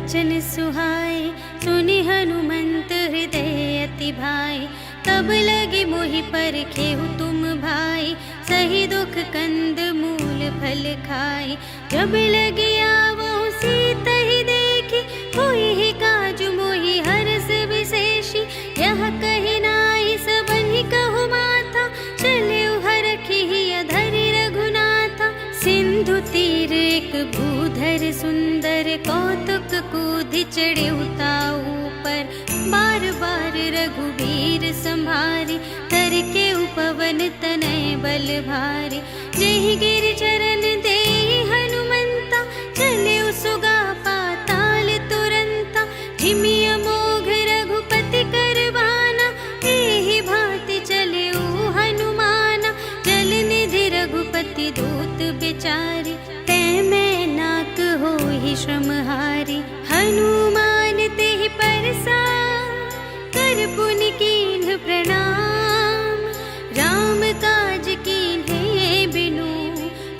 बचन सुहाए, सुनि हनुमंत हृदय अति भाए। तब लगे मोहि पर खेहु तुम भाई, सही दुख कंद मूल फल खाए। जब लगे आवहु सीत ही देखी, कोई ही काजु मोहि हरस विशेषी। यह कही नाई सबनि कहु माथा, चले हरखी अधरि रघुनाथा। सिंधु तीर एक भूधर सुंदर, कौतुक कूदि चढ़े ताऊ पर। बार बार रघुबीर संभारी, तर के उपवन तनय बल भारी। जेहि गिरि चरण देहि हनुमंता, चले सुगा पाताल तुरंता। जिमि अमोघ रघुपति कर बाना, एहि भांति चले हनुमाना। जल निधि रघुपति दूत बिचारी, तै मैं नाक होहि श्रमहारी। हनुमान तेहि परसा, कर पुनि कीन्ह प्रणाम। राम काज कीन्हे बिनु,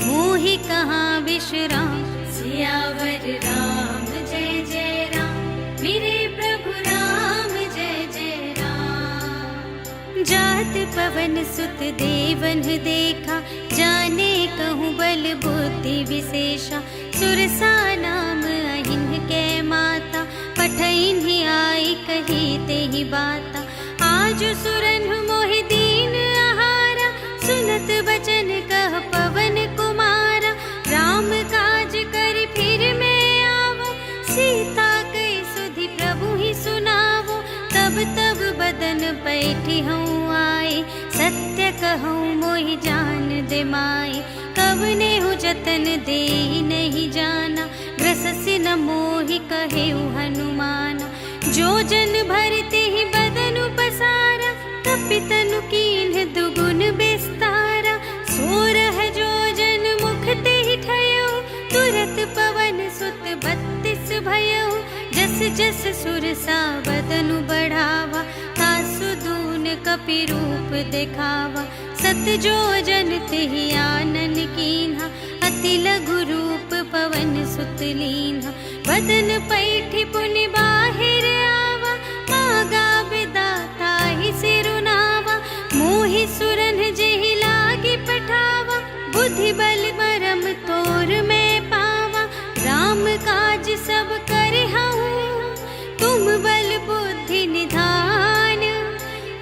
मोहि कहाँ विश्राम। सियावर राम जय जय राम, मेरे प्रभु राम जय जय राम। जात पवन सुत देवन देखा, जाने कहूँ बल बुद्धि विशेषा। सुरसा नाम अहिन कै माता, पठैन्हि आई कही तेहि बाता। आज सुरन मोहि दीन आहारा, सुनत बचन कह पवन कुमारा। राम काज करि फिर मैं आवो, सीता कई सुधि प्रभु ही सुनावो। तब तब बदन पैठी हूँ आए, सत्य कहूँ मोहि जान दे माए। कवने हूँ जतन दे नहीं जाना, ग्रससि न मोहि कहेउ हनुमाना। जो जन भरते ही बदन पसारा, कपितनु कीन्ह दुगुन विस्तारा। सोरह जो जन मुख ते ही ठयउ, तुरत पवन सुत 32 भयउ। जस जस सुरसा बदनु बढ़ावा, तासु दून कपि रूप दिखावा। सत जो जन तेहि आनन कीन्हा, अति लघु रूप पवन सुत लीन्हा। बदन पैठी पुनि बाहिर आवा, मागा बिदाता ही सिरुनावा। मोहि सुरन जेहि लागी पठावा, बुद्धि बल मरम तोर मैं पावा। राम काज सब करहूँ, तुम बल बुद्धि निधान।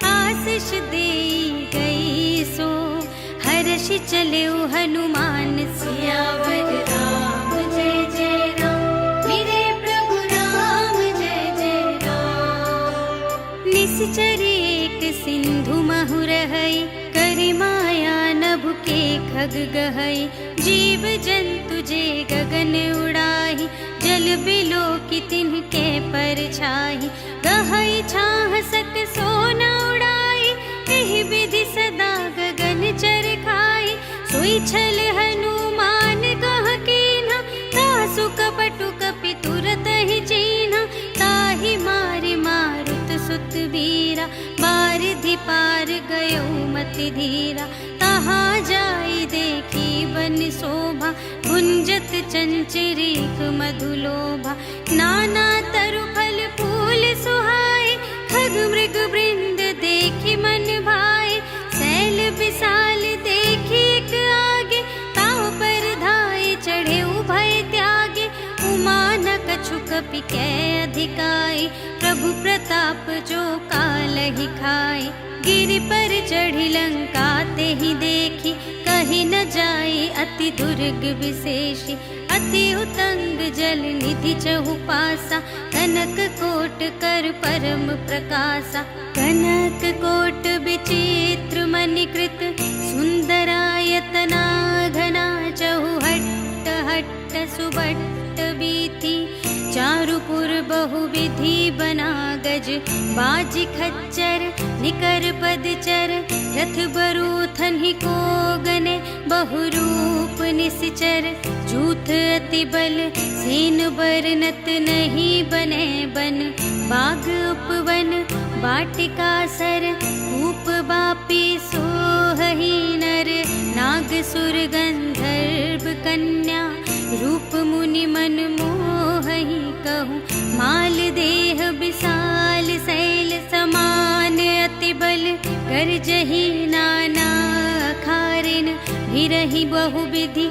आशीष देई गई सो, हर्षि चलेउ हनुमान। सियावर राम जय जय राम, मेरे प्रभु राम जय जय राम। निश्चर एक सिंधु महु रहई, करि माया नभु के खग गहई। जीव जंतु जे गगन उड़ाही, जल बिलो की तिनके परछाई। गहई छाह सक सोना उड़ाई, एहि विधि सदा गगन चर खाई। सोई छल हनुमान कह कीन्हा, तासु कपटु कपि तुरत ही चीन्हा। ताहि मारि मारुत सुत वीरा, बारिधि पार गयो मति धीरा। तहाँ जाई देखी वन शोभा, गुंजत चंचरीक मधुलोभा। नाना तरु फल फूल सुहाए, खग मृग वृंद देखी मन भाए। शैल विशाल देखी एक आगे, ताव पर धाये चढ़े उभय त्यागे। उमा न कछु कपि कै अधिकाई, प्रभु प्रताप जो कालहि खाए। गिरि पर चढ़ी लंका तेहि देखी, कही न जाई अति दुर्ग विशेषी। अति उतंग जल निधि चहु पासा, कनक कोट कर परम प्रकाशा। कनक कोट विचित्र मणिकृत, सुंदरायतना घना। चहु हट्ट हट्ट सुबट्ट बीथी, चारुपुर बहुविधि बना गज। बाजी खच्चर निकर पदचर, रथ बरूथन ही को गने। बहुरूप निश्चर जूथ अति बल, सेन बरनत नहीं बने बन। बाग उपवन वाटिका सर, कूप बापी सोहहि नर। नाग सुर गंधर्व कन्या, रूप मुनि मन मोहहि कहूँ। गर्जहि नाना खारिन भिरहि बहुविधि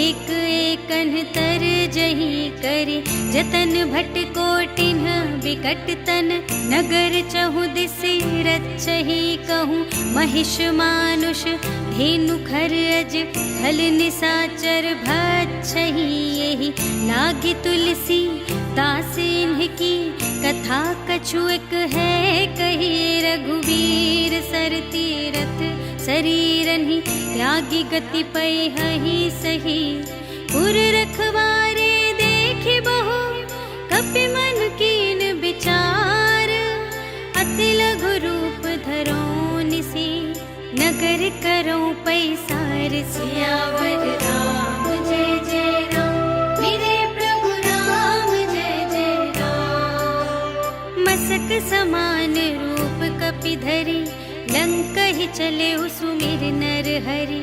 एक एकन तरजहि करि जतन भट कोटिन विकट तन नगर चहु दिसि रचहि कहूँ महिष मानुष धेनु खर अज खल निसाचर भक्षहि यही लागी तुलसी दास इन्हकी कथा कछु एक है कही रघुवीर सर तीरथ शरीरहि त्यागी गति पै हहि सही पुर रखवारे देखि बहु कपि मन कीन विचार अति लघु रूप धरो निसी नगर करो पैसार सियावर राम जय जय राम मेरे प्रभु राम जय जय राम मसक समान रूप कपि धरि लंकहि चले सुमिर नर हरि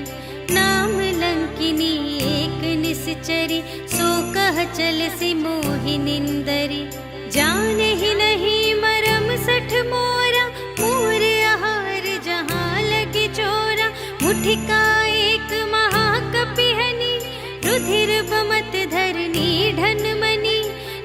नाम लंकिनी एक निश्चरी सो कह चलसि मोहि निंदरी जानहि नहीं मरम सठ मोरा मोर आहार जहाँ लगी चोरा मुठिका एक महाकपिहनि रुधिर बमत धरनी ढन मनी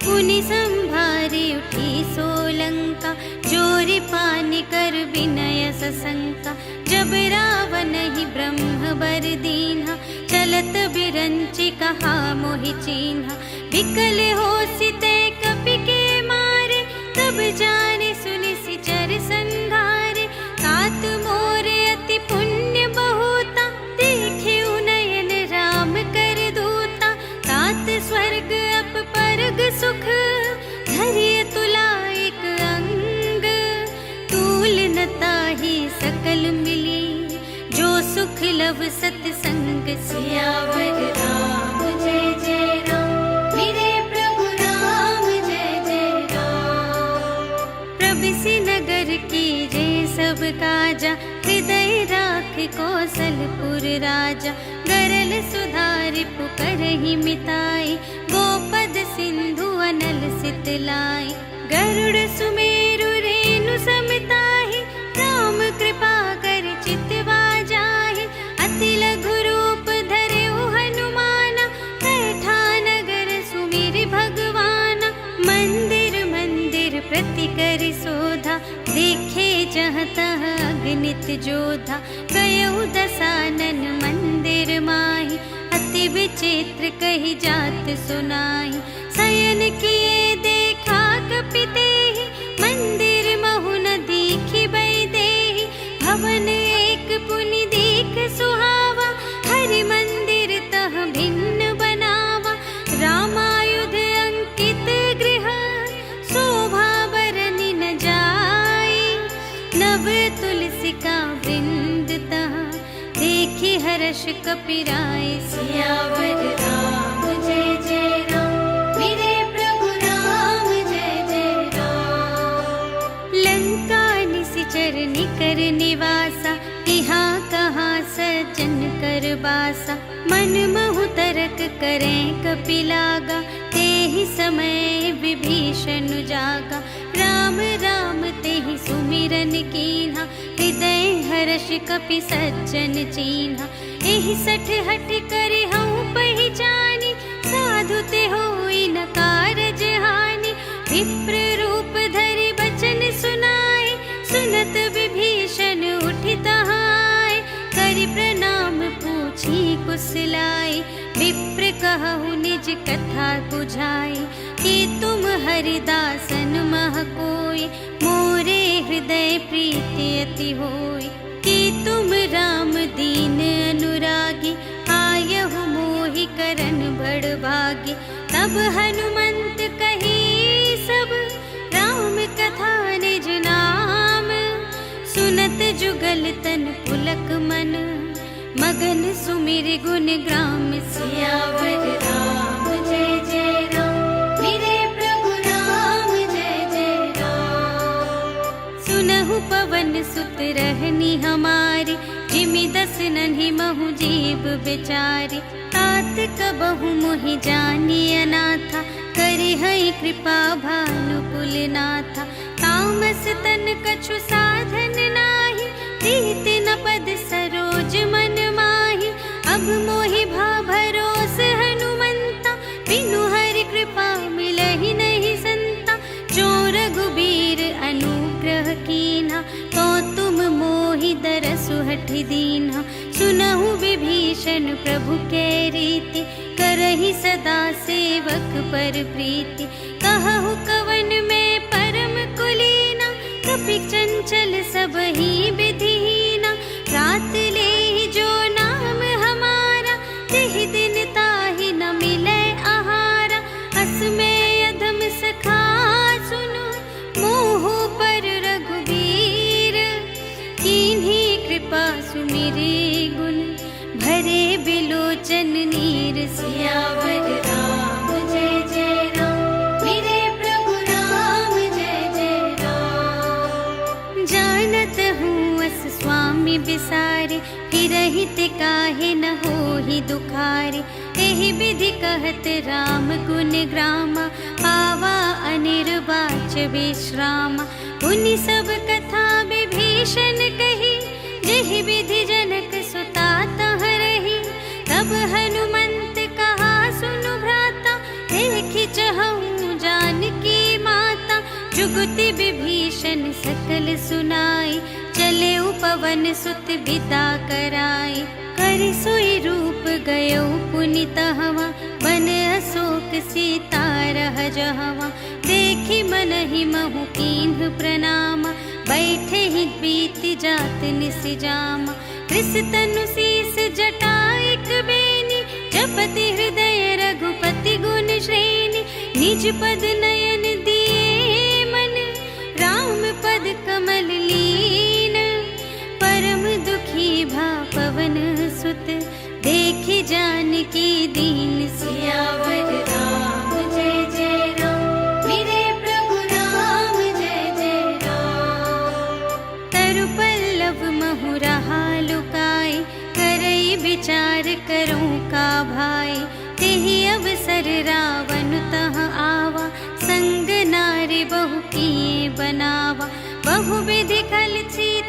पुनि संभारी उठी सोलंका जोरि पानि कर विनय सशंका जब रावण ही ब्रह्म बर दीन्हा चलत बिरंचि कहा मोहि चीन्हा विकल होसि ते कपि के मारे तब जाने सुनि सिचर संघारे तात मोरे अति पुण्य बहुता देखे नयन राम कर दूता तात स्वर्ग अप परग सुख धरिय तुला एक अंग तूल न ताहि सकल मिली जो सुख लव सतसंग सियावर राम जय जय राम मेरे प्रभु राम जय जय राम प्रभिसि नगर की जय सब काजा हृदय राख कौशलपुर राजा गरल सुधारि पुकरहि मिताई गोपद सिंधु अनल सितलाई गरुड़ सुमेरु रेणु समिताहि राम कृपा कर चितवा जाहि अति लघु रूप धरे हनुमाना बैठा नगर सुमिर भगवाना मंदिर मंदिर प्रति करि शोधा देखे जहाँ तह अगणित जोधा गयउ दसानन मंदिर माहि अति विचित्र कही जात सुनाई शयन किए देखा कपि तेहि मंदिर महु न दीखि बैदेहि भवन एक पुनि दीख सुहावा हरि मंदिर तह भिन्न बनावा रामायुध अंकित गृह शोभा बरनि न जाई नव तुलसी का वृंद तह देखि हर्ष कपिराय सियावर राम जय जय राम मेरे प्रभु राम जय जय राम लंका निशिचर निकर निवासा यहाँ कहाँ सज्जन कर बासा मन महु तरक करें कपिलागा तेहि समय विभीषण जागा राम राम तेहि सुमिरन कीन्हा हृदय हर्ष कपि सज्जन चीन्हा एहि सठ हठ करि हऊँ पहिचानी साधु ते होई न कारज हानि विप्र रूप धरि बचन सुनाए सुनत विभीषण उठि तहाय करि प्रणाम पूछी कुशलाय विप्र कहु निज कथा बुझाई कि तुम हरिदासन मह कोय मोरे हृदय प्रीति अति होय कि तुम राम दीन अनुरागी आयहु मोहि करन बड़ भागी तब हनुमंत कही सब राम कथा निज नाम सुनत जुगल तन पुलक मन मगन सुमिर गुण ग्राम सियावर राम जय जय राम मेरे प्रभु राम जय जय राम सुनहु पवन सुत रहनी हमारी जिमि दस नन्हि महु जीव बेचारी तात कबहु मोहि जानी अनाथा करि हई कृपा भानु कुल नाथा तामस तन कछु साधन नाही प्रीति न पद सरोज मन माहि। अब मोहि भा भरोस हनुमंता, बिनु हरि कृपा मिलहि नहीं संता। जो रघुबीर अनुग्रह कीन्हा, तो तुम मोहि दरसु हठि दीन्हा। सुनहु विभीषण प्रभु के रीति, करहि सदा सेवक पर प्रीति। कहु कवन में परम कुलीना, कपि चंचल सबहि विधिहीना। रात लेहि जो नाम हमारा, तिहि दिन ताहि न मिलै आहारा। अस में अधम सखा सुनु, मोहु पर रघुबीर। कीन्ही कृपा सुमिरि गुण, भरे बिलोचन नीर। सियावर राम जय जय राम, मेरे प्रभु राम जय जय राम। जानत हूँ अस स्वामी बिसारे, फिरहित काहे न होहि दुखारे। एहि विधि कहत राम गुण ग्रामा, पावा अनिर्वाच विश्रामा। पुनि सब कथा विभीषण कही, जेहि विधि जनक सुता तह रही। तब हनुमंत कहा सुनु भ्राता, देखि चहऊँ जानकी माता। जुगति विभीषण सकल सुनाई, चले पवन सुत विदा कराई। कर सोई रूप गयो पुनि तहवा, बन अशोक सीता रह जहवा। देखि मनहि महु कीन्ह प्रणामा, बैठे ही बीत जात निस जामा। कृस तनु शीस जटाइक बेनी, जपति हृदय रघुपति गुण श्रेणी। निज पद नयन दिए मन, राम पद कमल लीन। परम दुखी भा पवन सुत, देखि जानकी दीन। सियावर राम जय जय राम, मेरे प्रभु राम जय जय राम। तरु पल्लव महु रहा लुकाई, करई विचार करूं का भाई। तेहि अवसर रावण तह आवा, संग नारी बहु किए बनावा। बहु विधि खल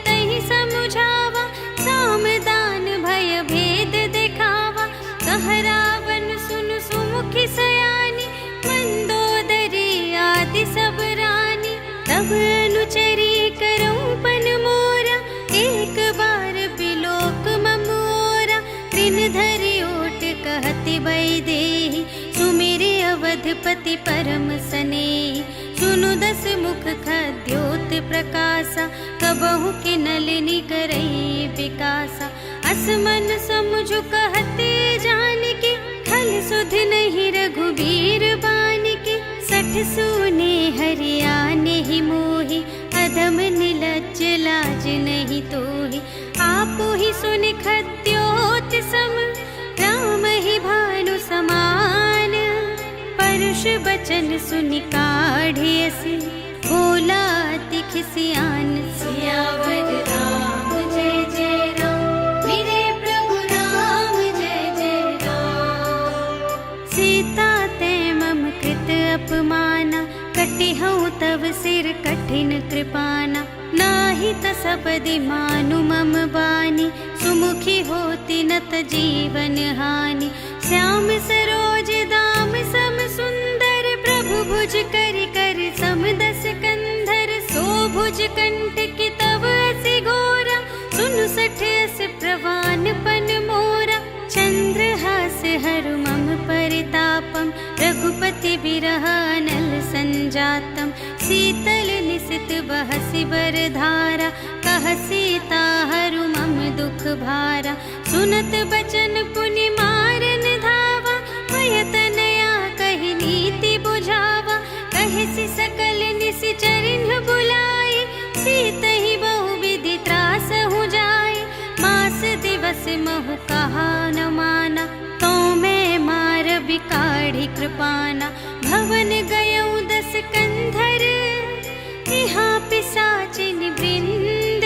तहि समुझावा, साम दान भय भेद दिखावा। कह रावण सुन सुमुखी सयानी, मंदोदरी आदि सब रानी। तब अनुचरी करऊं पन मोरा, एक बार बिलोक ममोरा। त्रिन धरि ओट कहति वैदेही, सुमिरि अवधपति परम सनेही। सुनु दस मुख खद्योत प्रकाशा, कबहु के नलिनी करई विकासा। असमन समुझु कहते जानकी, खल सुध नहीं रघुबीर बानिकी। सठ सूने हरियाने ही मोहि, अधम निलज्ज लाज नहीं तोहि। आपो ही सुन खद्योत सम, राम ही भानु समान। परुष बचन सुनि काढ़ियसि, बोला अति खिसियान। सियावर राम जय जय राम, मेरे प्रभु राम जय जय राम। सीता ते मम कृत अपमाना, कटिहउँ तव सिर कठिन कृपाना। नाही त सबदि मानु मम बानी, सुमुखी होती न त जीवन हानि। श्याम सरोज दाम सम सुंदर, प्रभु भुज करि कर सम दस कंधर। सो भुज कंटकि तव असि घोरा, सुनु सठ अस प्रवान पन मोरा। चंद्रहास हरु मम परितापम, रघुपति बिरह अनल संजातम। शीतल निसित बहसि बरधारा, कह सीता हरु मम दुख भारा। सुनत बचन पुनि मारन धावा, भय तनया कहि नीति बुझावा। कहसि सकल निसि चरिन्ह बुलाए, सीतहि बहु विधि त्रासहु जाए। मास दिवस महु कहा न माना, तो मैं मार बिकाढ़ी कृपाना। भवन गयऊँ दस कंधर, यहाँ पिशाचिन वृंद।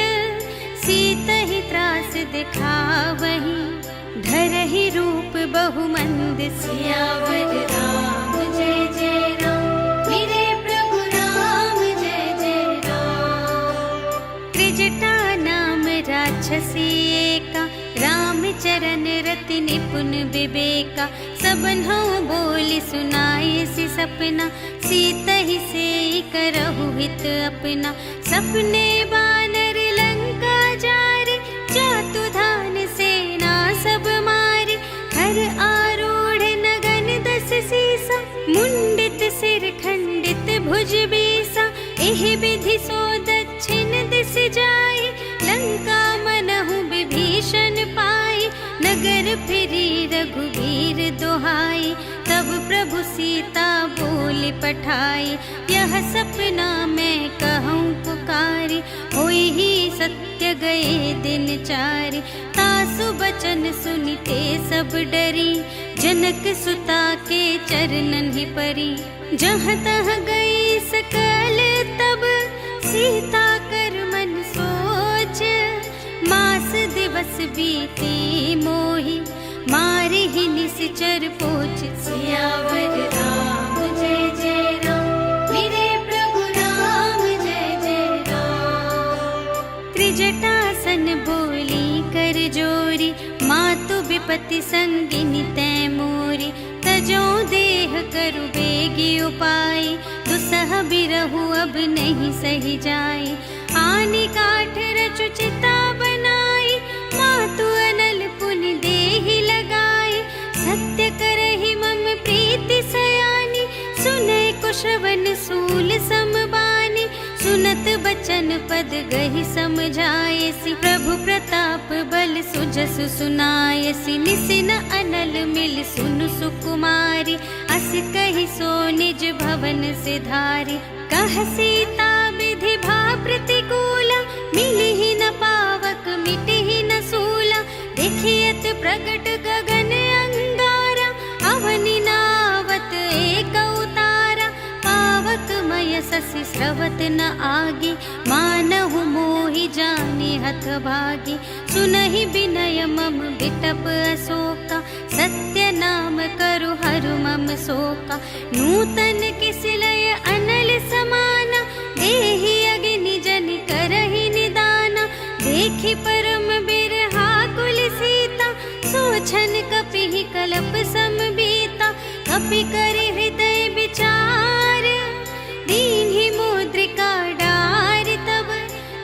सीतहि त्रास दिखावहीं, धरहि रूप बहुमंद। सियावर राम जय जय राम, मेरे प्रभु राम जय जय राम। त्रिजटा नाम अति निपुण विवेका, सबन हूँ बोली सुनाए सि सपना, सीतहि से करहु हित अपना। सपने बानर लंका जारे, जातु धान सेना सब मारी। हर आरूढ़ नगन दस सीसा, मुंडित सिर खंडित भुज बीसा। एहि विधि सो दक्षिण दिस जाई, लंका मनहु विभीषण पाई। नगर फिरी रघुवीर दोहाई, तब प्रभु सीता बोली पठाई। यह सपना मैं कहूँ पुकारी, होई ही सत्य गए दिन चारि। तासु बचन सुनिते सब डरी, जनक सुता के चरणन ही परी। जहाँ तहाँ गई सकल तब, सीता कर मन सोच। मास दिवस बीते मोहि, मारि ही निश्चर पोच। सियावर राम जय जय राम, मेरे प्रभु राम जय जय राम। त्रिजटासन बोली कर जोरी, मातु विपति संगिनी तै मोरी। तजो देह करु बेगी उपाय, दुसह बिरहु अब नहीं सही जाए। आनी काठ रचु चिता बनाई, मातु अनल पुनि देहि लगाई। सत्य करहि मम प्रीति सयानी, सुनै कुशवन सूल समबानी। सुनत बचन पद गहि समझायसि, प्रभु प्रताप बल सुजसु सुनायसि। निसिन अनल मिल सुनु सुकुमारी, अस कहि सो निज भवन से धारी। कह सीता विधि भा प्रतिकूला, मिलिहि न पावक मिटिहि न सूला। देखियत प्रगट गगन अंगारा, अवनि नावत एक उतारा। पावक मय शशि स्रवत न आगे, मानहु मोहि जानि हथ भागी। सुनहि विनय मम बिटप अशोका, सत्य नाम करु हरु मम शोका। नूतन किसिलय अनल समाना, देहि अग्नि जनि करहि निदाना। देखि परम बिरहा कुल सीता, सोछन कपिहि कलप समबीता। कपि करि हृदय विचार, दीन्हि मुद्रिका डार। तब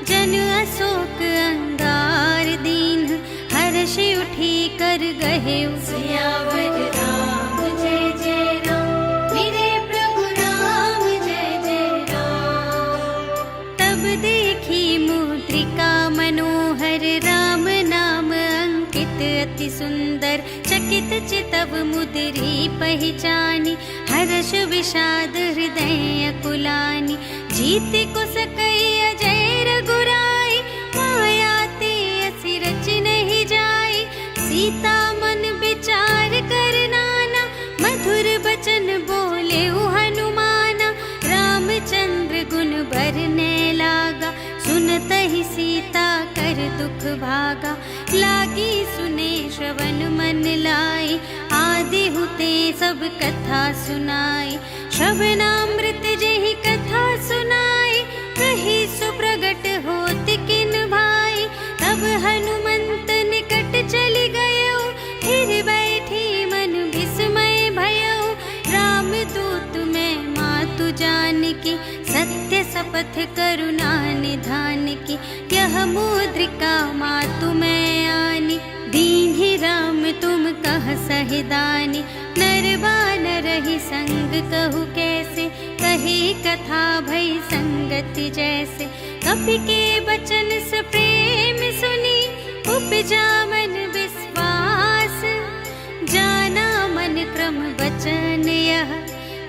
जन अशोक अंगार दीन्ह, हर्षि उठी कर गहे। सियावर राम जय जय राम, मेरे प्रभु राम जय जय राम। तब देखी मुद्रिका मनोहर, राम नाम अंकित अति सुंदर। चकित चितव मुद्री पहिचानी, हर्ष विषाद हृदय अकुलानी। जीत को सकई अजय रघुराई, माया ते असि रच नहीं जाई। सीता मन विचार कर नाना, मधुर बचन बोले हनुमाना। रामचंद्र गुण बरने लागा, सुनतहि सीता कर दुख भागा। लागी सुने श्रवण मन लाई, आदि हुते सब कथा सुनाई। श्रवणामृत जेहि कथा सुनाई, कही सुप्रगट होत किन भाई। तब हनुमंत निकट चली गयो, फिर बैठी मन विस्मय भयो। राम दूत मैं मातु जानकी, सत्य शपथ करुणा निधान की। यह मुद्रिका मातु मैं आनी, दीन्हि राम तुम कह सहिदानी। नर बानर ही संग कहु कैसे, कही कथा भई संगति जैसे। कपि के बचन स प्रेम सुनी, उपजा मन विश्वास। जाना मन क्रम बचन यह,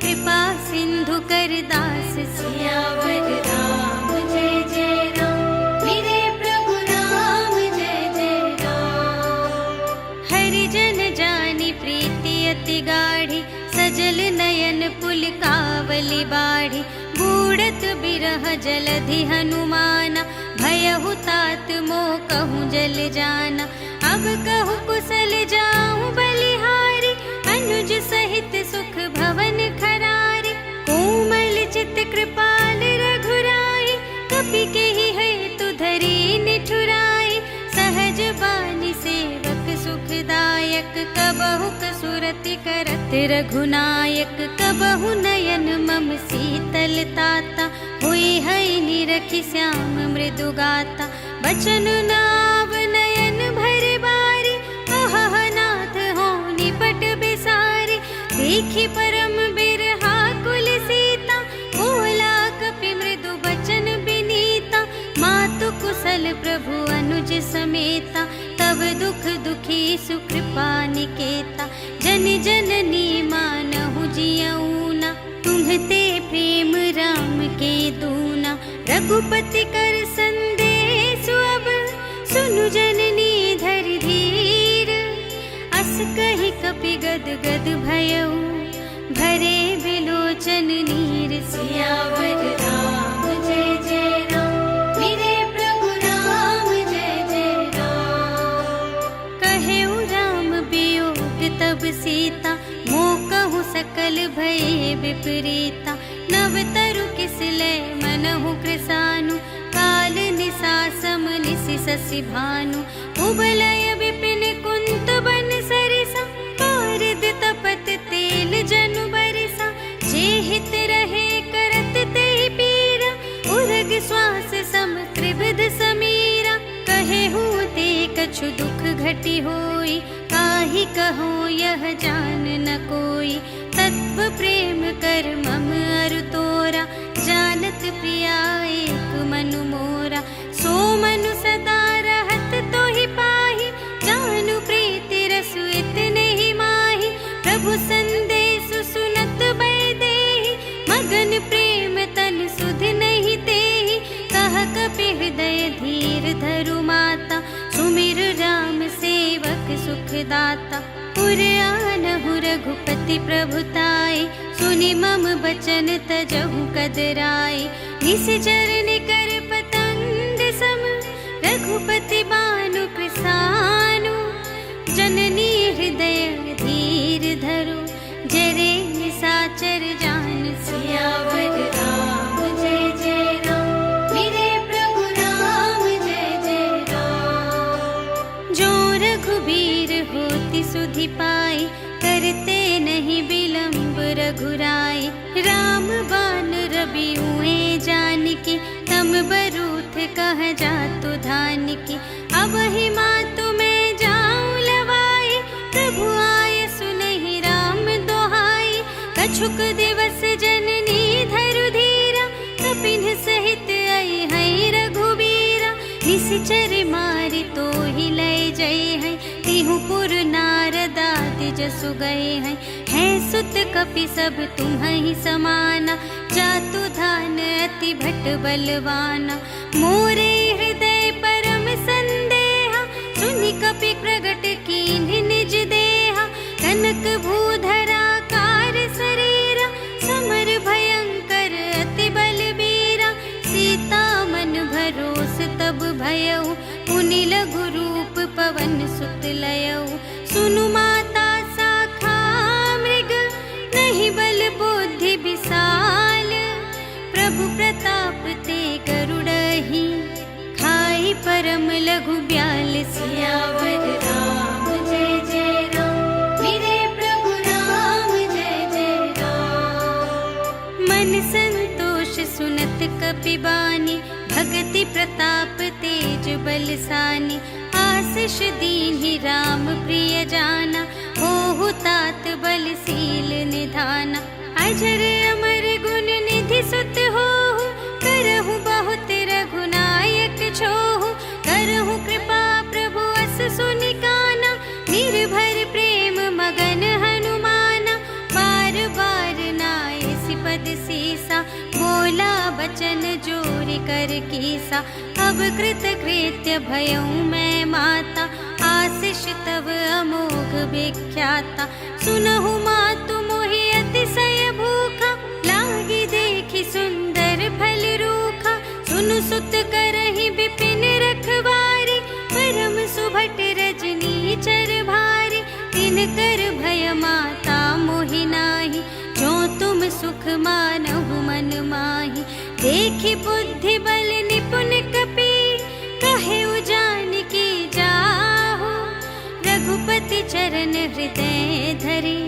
कृपा सिंधु कर दास। सियावर राम जय जय राम, मेरे प्रभु राम जय जय राम। हरि जन जानी प्रीति अति गाढ़ी, सजल नयन पुलकावली बाढ़ी। बूढ़त बिरह जलधि हनुमाना, भयहु तात मोह कहूँ जल जाना। अब कहूँ कुशल जाऊँ बलिहारी, अनुज सहित सुख भवन खरारी। कोमल चित कृपाल रघुराई, कपि केहि हेतु धरी निठुराई। सहज बानी सेवक सुखदायक, मुख सुरति करत रघुनायक, कबहु नयन मम शीतल ताता, हुई है निरखि श्याम मृदु गाता। बचन नाव नयन भर बारी, अहह नाथ हो निपट बिसारी। देखी परम बिरहा कुल सीता, बोला कपि मृदु बचन बिनीता। मातु कुशल प्रभु अनुज समेता, तब दुख दुखी सुकृपा निकेता। जन जननी मानहु जियऊना, तुम्हते प्रेम राम के दूना। रघुपति कर संदेश अब, सुनु जननी धरि धीर। अस कहि कपि गद गद भयऊ, भरे बिलोचन नीर। सियावर राम जय जय राम, मेरे प्रभु राम जय जय राम। कहेउ राम वियोग तब सीता, मोकहु सकल भये विपरीता। नव तरु किसले मनहु कृसानु, काल निसा सम निसि शशि भानु। उबलय विपिन कुंत बन सरिसा, पारद तपत तेल जनु बरिसा। जे हित रहे करत ते पीरा, उरग श्वास सम त्रिविध समीरा। कहेहु ते कछु दुख घटी होई, काहि कहो यह जान न कोई। तत्व प्रेम कर मम अरु तोरा, जानत प्रिया एक मनु मोरा। सो मनु सदा रहत तोहि पाहि, जानु प्रीति रसु इतने ही माहि। प्रभु संदेश सुनत बैदेहि, मगन प्रेम तन सुध नहीं तेहि। कह कपि हृदय धीर धरु माता, सुमिर राम सेवक सुख दाता। पुर आनहु रघुपति प्रभुताई, सुनि मम बचन तजहु कदराई। निश्चर निकर पतंग सम, रघुपति बानु कृसानु। जननी हृदय धीर धरु, जरे निसाचर जान। सियावर राम जय जय राम, मेरे प्रभु राम जय जय राम। जो रघुबीर होति सुधि पाई, करते नहीं विलंब रघुराई। राम बान रवि हुए जानकी, तम बरूथ कह जातु धानिकी। अब ही मातु मैं जाऊं लवाई, प्रभु आय सुनहि राम दोहाई। कछुक दिवस जननी धरु धीरा, कपिन सहित आई है रघुबीरा। निश्चर मारि तोहि लय जय है, तिहु पुर नारदादि जसु गए हैं। है सुत कपि सब तुम्हि समाना, जातु धान अति भट बलवाना। मोरे हृदय परम संदेहा, सुनि कपि प्रगट कीन्हि निज देहा। कनक भूधरा कार शरीरा, समर भयंकर अति बलबीरा। सीता मन भरोस तब भयऊ, पुनि लघु रूप पवन सुत लयऊ। सुनु माता साखा मृग, नहीं बल बुद्धि विशाल। प्रभु प्रताप ते गरुड़हि, खाई परम लघु ब्याल। सियावर राम जय जय राम, मेरे प्रभु राम जय जय राम। मन संतोष सुनत कपि बानी, भगति प्रताप तेज बलसानी। आशीष दीन्हि राम प्रिय जाना, होहु तात बलशील निधाना। अजर अमर गुण निधि सुत होहु, करहु बहुत रघुनायक छोहु। करहु कृपा प्रभु अस सुनि काना, निर्भर प्रेम मगन हनुमाना। बार बार नाय सिपद सीसा, बोला बचन जोरि कर कीसा। अब कृत कृत्य भयऊ मैं माता, आशीष तव अमोघ विख्याता। सुनहु मातु मोहि अतिशय भूखा, लागी देखि सुंदर फल रूखा। सुनु सुत करहि विपिन रखवारी, परम सुभट रजनी चर भारी। तिनकर भय माता मोहि नाही, जो तुम सुख मानहु मन माही। देखि बुद्धि बल निपुण कपि, कहेउ जानकी जाहु। रघुपति चरण हृदय धरे,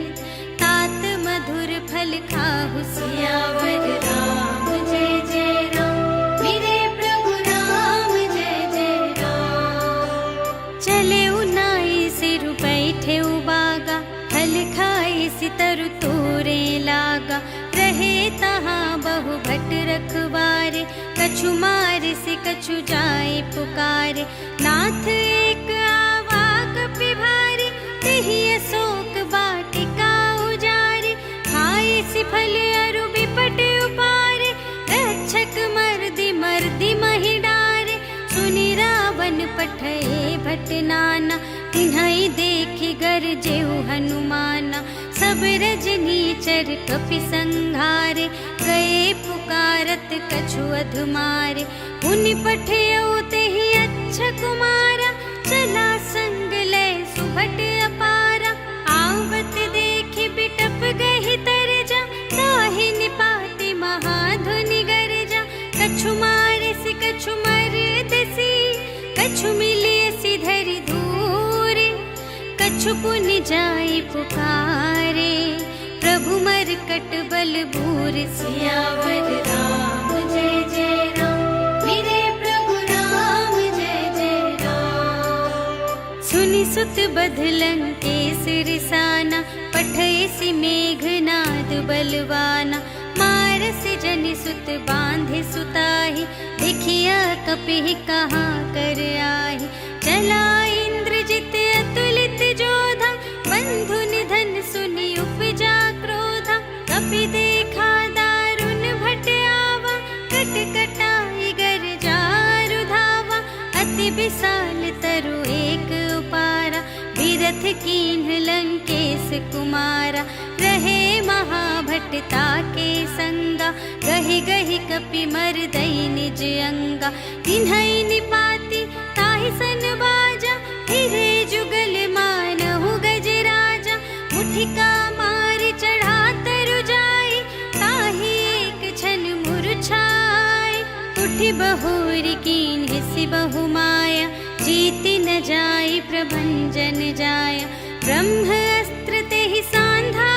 तात मधुर फल खाहु सियावर राम जय जय राम। मेरे प्रभु राम जय जय राम। चले उनाई सिर बैठे उबागा, फल खाए सितरु तोरे लागा। रहे तहाँ बहु भट रखवारे, कछु मार से कछु जाए पुकारे। नाथ एक आवा कपि भारी, तेहि अशोक वाटिका उजारे। खाए सि फल अरु बिपट उपारे, रक्षक मर्दि मर्दि महि डारे। सुनि रावण पठए भट नाना, तिन्हइ देखि गरजेउ हनुमाना। सब रजनीचर कपि संघारे, गए पुकारत कछु अधुमारे। पुनि पठयउ तेहि अच्छा कुमारा, चला संग लय सुभट अपारा। आवत देखि बिटप गहि तरजा, ताहि निपाति महाधुनि गरजा। कछु मारसि कछु मरदसि, कछु मिलियसि धरि धूरे। कछु पुनि जाई पुकारे, प्रभु मरकट बल भूर। सियावर राम जय जय राम। मेरे प्रभु राम जय जय राम। सुनि सुत बध लंकेश रिसाना, पठयसि मेघनाद बलवाना। मारसि जनि सुत बांधे सुताहि, देखिया कपि कहाँ कर आहि। चला इंद्रजित अतुलित जोधा, बंधु निधन सुनि उपजा क्रोधा। कपि देखा दारुण भट आवा, कट कटाई गर जारु धावा। अति विशाल तरु एक उपारा, बिरथ कीन्ह लंकेश कुमारा। रहे महाभट ताके संगा, गहि गहि कपि मरदई निज अंगा। तिन्हइ निपाति ताहि सन बाजा, फिरे जुगल मानहु गजराजा। मुठिका मारि चढ़ा तरु जाई, ताहि एक छन मुरझाई। उठि बहुरी कीन्ह सि बहु माया, जीति न जाई प्रभंजन जाया। ब्रह्म अस्त्र तेहि सांधा,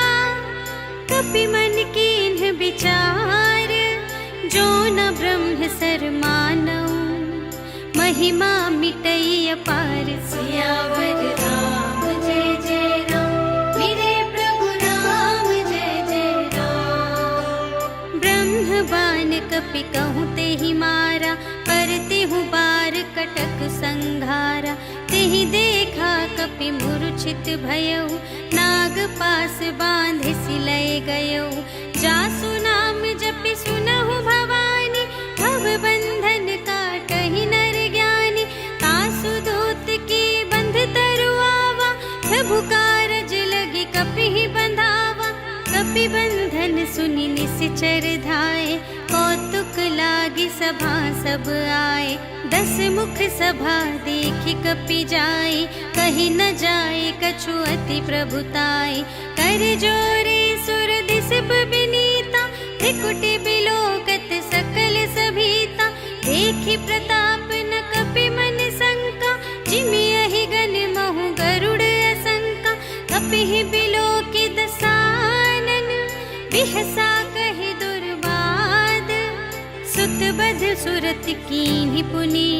कपि मन कीन्ह विचार। जो न ब्रह्म सर मानऊ, महिमा मिटई अपार। सियावर राम जय जय राम। मेरे प्रभु राम जय जय राम। ब्रह्म बान कपि कहूँ तेहि मारा, पर तेहु बार कटक संघारा। तेहि देखा कपि मूर्छित भयउ, नाग पास बांधे सिलय गयउ। जासु नाम जपि सुनहु भवानी, भव बंधन काटहि नर ज्ञानी। तासु दूत की बंध तरु आवा, प्रभु कारज लगी कपि बंधावा। कपि बंधन सुनि निश्चर धाये, कौतुक लागी सभा सब आए। 10 मुख सभा देखि कपि जाई, कहि न जाए कछु अति प्रभुताई। कर जोरे सुर दिस बिनीता, त्रिकुटि बिलोकत सकल सभीता। देखि प्रताप न कपि मन शंका, जिमियहि गन महु गरुड़ असंका। कपिहि बिलोकि दसानन, बिहसा कहि दुर्बाद। सुत बध सुरत कीन्हि पुनि,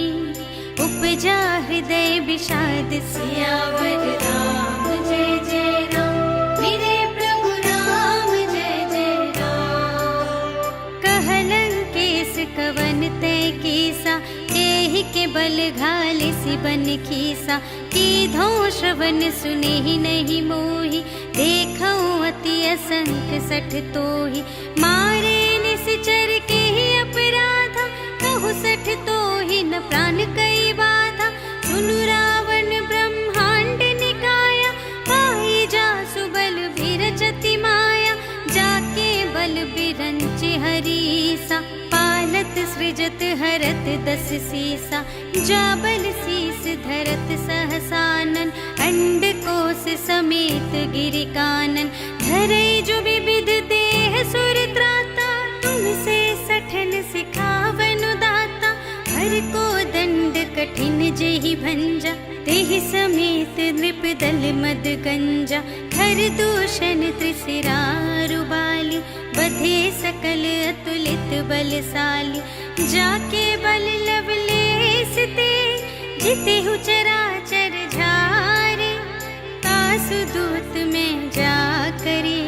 उपजा हृदय विषाद। सियावर राम जय जय राम। मेरे प्रभु राम जय जय राम। कहलंकेश कवन तय कीसा, तेहि के बल घाले सि बन खीसा। कीधो श्रवण सुनेहि नहीं मोहि, देखऊँ अति असंख सठ तोहि। मारे निश्चर के ही अपराधा, कहु सठ तोहि न प्राण कई बाधा। सुनु रावण ब्रह्मांड निकाया, पाई जासु बल बिरचति माया। जाके बल बिरंचि हरीसा, पालत सृजत हरत 10 सीसा। जाबल शीस धरत सहसानन, अंड कोश समेत गिरि कानन। धरई जो विविध देह सुर त्राता, तुमसे सठन सिखावनु दाता। हर को दंड कठिन जेहि भंजा, तेहि समेत नृप दल मद गंजा हर दूषण त्रिशिरा रुबाली बधे सकल अतुलित बलशाली जाके बल लवलेस ते जिते हु चराचर झारे कासु दूत में जा करे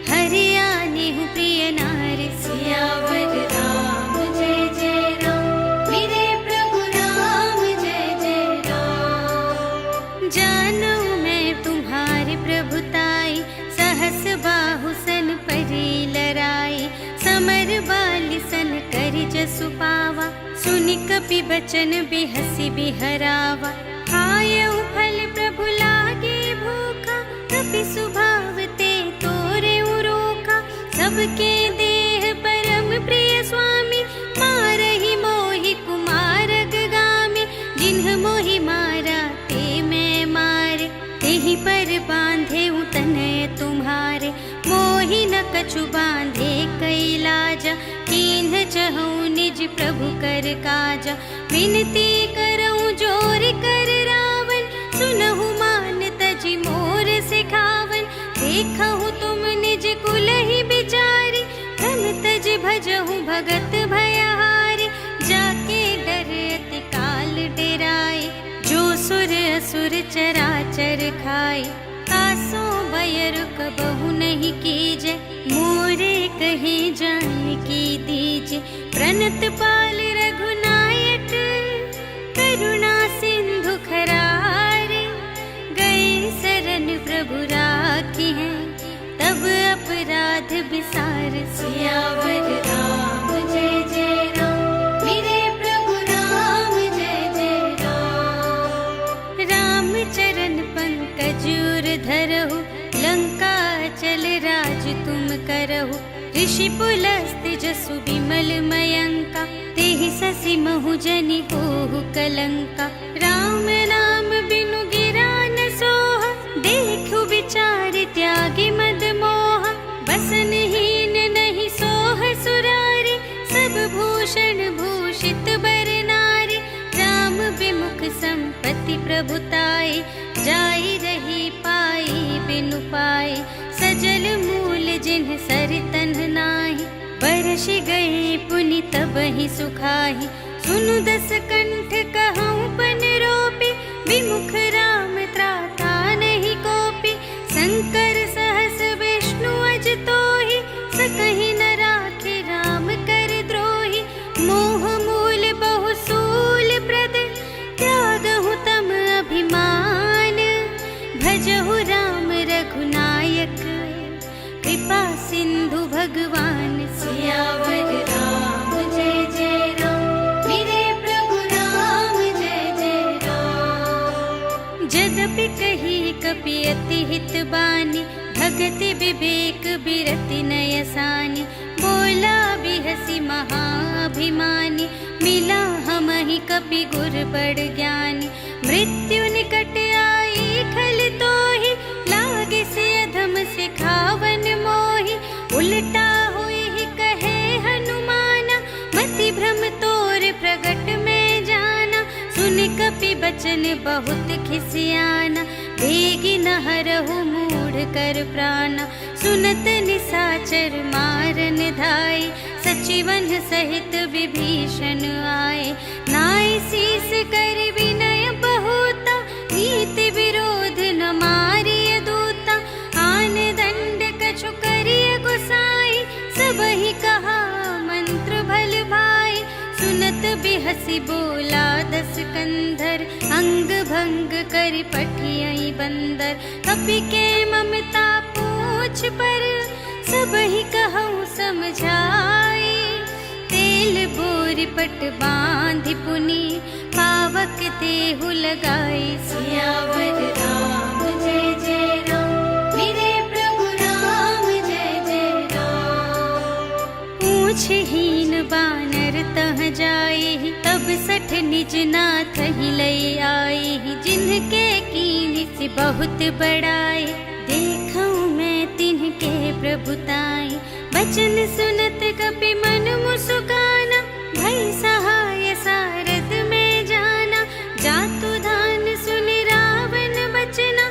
हरियाणे हूँ प्रिय नारी सियावर राम जय जय राम मेरे प्रभु राम जय जय राम। जानू मैं तुम्हारी प्रभुताई सहस बाहु सन परी लराई समर बाली सन करि जसु पावा सुनि कपि बचन बिहसी बिहरावा खायऊ फल प्रभु लागे भूखा कपि सुभाव ते तोरे रोका सबके देह परम प्रिय स्वामी मारहि मोहि कुमारग गामी जिन्ह मोहि मारा ते मैं मारे तेहि पर बांधे तनय तुम्हारे मोहि न कछु बांधे कैलाजा किन्ह चहु निज प्रभु कर काजा विनती करऊं जोर कर रावण सुनहु मान तजि मोर सिखावन देखहु तुम निज कुल ही बिचारी धन तज भजहु भगत भयहारी जाके डर अति काल डेराए जो सुर असुर चराचर खाए कासो बयर कबहु नहीं कीजे मोरे कहे जान की दीजे प्रणत पाल रघुनायक करुणा सिंधु खरारे गए शरण प्रभु राखी हैं तब अपराध विसार सियावर राम जय जय राम मेरे प्रभु राम जय जय राम। राम चरण पंकज उर धरहु लंका चल राज तुम करहु ऋषि पुलस्त्य जसु विमल मयंका तेहि ससि महु जनि होहु कलंका राम नाम बिनु गिरा न सोहा देखु विचार त्यागी मद मोहा बसनहीन नहीं सोह सुरारी सब भूषण भूषित बर नारी राम विमुख संपत्ति प्रभुताई जाई रही पाई बिनु पाई सजल मूल जिन्ह सरितन नाही बरस गए पुनि तबहि सुखाहि सुनु दस कंठ कहूँ पन रोपी विमुख राम त्राता नहीं कोपी शंकर सहस विष्णु अज तोहि सकहि न राखि राम कर द्रोही मोह मूल बहु सूल प्रद त्यागहु तम अभिमान भजहु राम रघुनायक कृपा सिंधु भगवान सियावर राम जय जय राम मेरे प्रभु राम जय जय राम। जदपि कही कपि अति हित बानी भगति विवेक बिरति नयसानी बोला बिहसी महाभिमानी मिला हमहि कपि गुर बड़ ज्ञानी मृत्यु निकट आई खल तोहि लागे से अधम सिखावन मोहि उल्टा हुई ही कहे हनुमाना मति भ्रम तोर प्रगट में जाना सुन कपि बचन बहुत खिसियाना बेगी न हरहु मूढ़ कर प्राणा सुनत निसाचर मारन धाई सचिवन सहित विभीषण आए नाई शीस कर विनय बहुता नीति विरोध न मारिय दूता आन दंड कछु करिय गुसाई सबहि कहा मंत्र भल भाई सुनत बिहसी बोला दस कंधर अंग भंग करि पठियई बंदर कपि के ममता पूछ पर सबहि कहूँ समझाई तेल बोरि पट बांधि पुनि पावक देहु लगाई सियावर राम जय जय राम मेरे प्रभु राम जय जय राम। पूछहीन बानर तह जाए तब सठ निज नाथ ही लई आई जिनके कीन से बहुत बड़ाई देखूं मैं तिनके प्रभुताई बचन सुनत कपि मन मुस्काना भई सहाय सारथ में जाना जातु धान सुन रावण बचना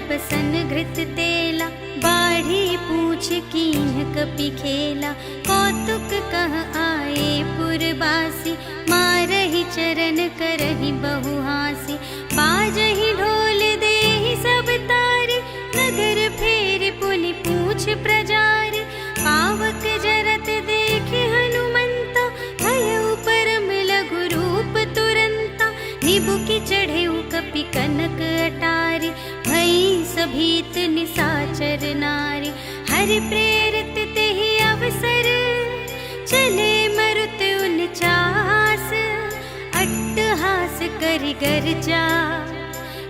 बसन घृत तेला, बाढ़ी पूछ कीन्ह कपि खेला। कौतुक कह आए पुरबासी, मारहि चरण करहि बहु हासी। बाजहि ढोल देहि सब तारि, नगर फेर पुनि पूछ प्रजारि। पावक जरत देखे हनुमंता, भयउ परम लघु रूप तुरंता। निबुकि चढ़ेउ कपि कनक अटारी, भई सभीत निसाचर नारी। हरि प्रेरित तेहि अवसर, चले मरुत उनचास। अट्टहास करि गर्जा,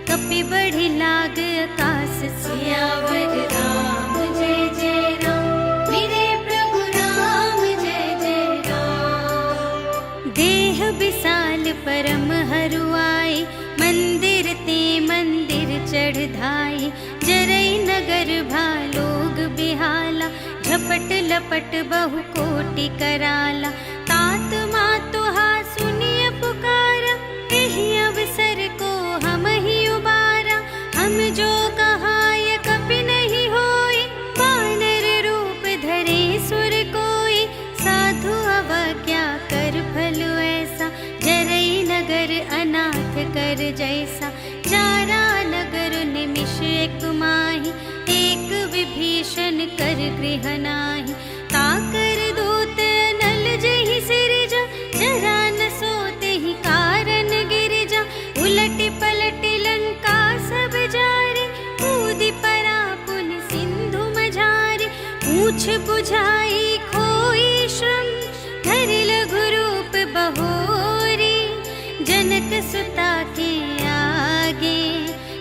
कपि बढ़ि लाग आकाश। सियावर राम जय जय राम, मेरे प्रभु राम जय जय राम। देह विशाल परम हरुआई, मंदिर ते मंदिर चढ़ धाई। जरई नगर भालोग बिहाला, झपट लपट बहु कोटि कराला। तात मातुहा सुनिय पुकारा, एहि अवसर को हम ही उबारा। हम जो कहाय कपि नहीं होई, वानर रूप धरे सुर कोई। साधु अवज्ञा कर फल ऐसा, जरई नगर अनाथ कर जैसा। जारा नगर निमिष एक माही, एक विभीषण कर गृह नाही। ताकर दूत नल जहि सिरजा, जरा न सोते ही कारण गिरजा। उलटि पलटि लंका सब जारे, कूदि परा पुनि सिंधु मझारे। पूछ बुझाई खोई श्रम, धरि लघु रूप बहोरी। जनक सुता के आगे,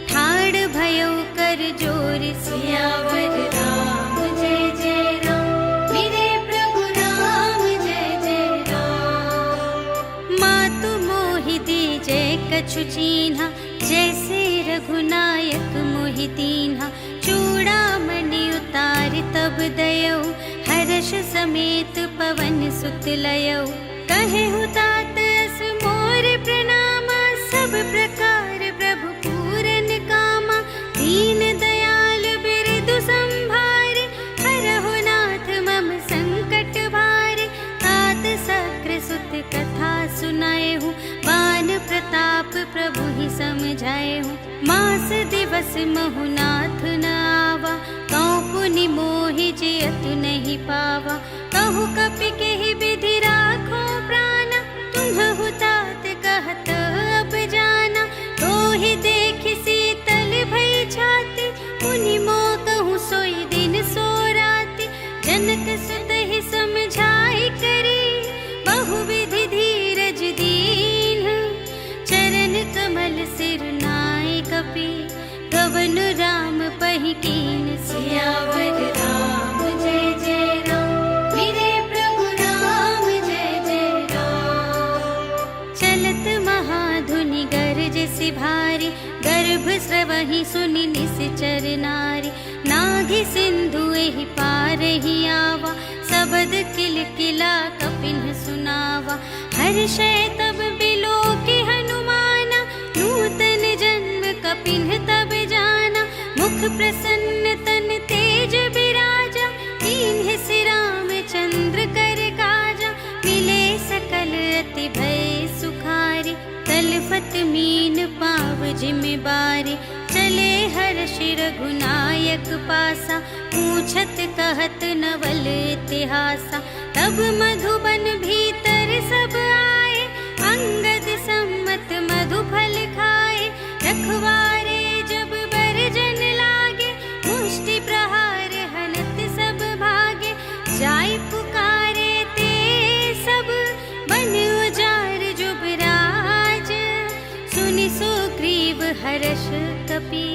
ठाड़ भयउ कर जोर। सियावर राम जय जय राम, मेरे प्रभु राम जय जय राम। मातु मोहि दीजै कछु चीन्हा, जैसे रघुनायक मोहि दीन्हा। चूड़ामणि उतारि तब दयौ, हर्ष समेत पवन सुत लयौ। कहेहु तात अस मोर प्रणामा, सब प्रकार प्रभु पूरन कामा। दीन दयाल बिरदु संभारे, हरहु नाथ मम संकट भारे। तात सक्र सुत कथा सुनाएहु, बान प्रताप प्रभु ही समझाएहु। मास दिवस महु नाथ न आवा, कौ पुनि मोहि जियतु नहीं पावा। कहु कपि केहि विधि राखो प्राणा, तुम्हु तात कहत अब जाना। तोहि देखि शीतल भई छाती, पुनि मोह कहूँ सोई दिन सो राति। जनक सुत ही समझाई करी, बहुविधि धीरज दीन। चरण कमल सिर नाय कपि, गवन राम पहि कीन। सियावर राम जय जय राम, मेरे प्रभु राम जय जय राम। चलत महाधुनि गरजसि भारी, गर्भ स्रवहि सुनि निश्चर नारी। नाघि सिंधु एहि पार ही आवा, सबद किलकिला कपिन सुनावा। हर्षै तब बिलोकि हनुमाना, नूतन जन्म कपिन तब जाना। मुख प्रसन्न तन तेज बिराजा, कीन्ह सि रामचंद्र कर काजा। मिले सकल अति भय सुखारी, तलफत मीन पाव जिम्मेवारी। चले हर्षि रघुनायक पासा, पूछत कहत नवल इतिहासा। तब मधुबन भीतर सब आए, अंगद सम्मत मधु फल खाए। रखवारे जब बरजन लागे, मुष्टि प्रहार हनत सब भागे। जाय पुकारे ते सब, बन उजार जुबराज। सुनि सुग्रीव हर्ष कपि,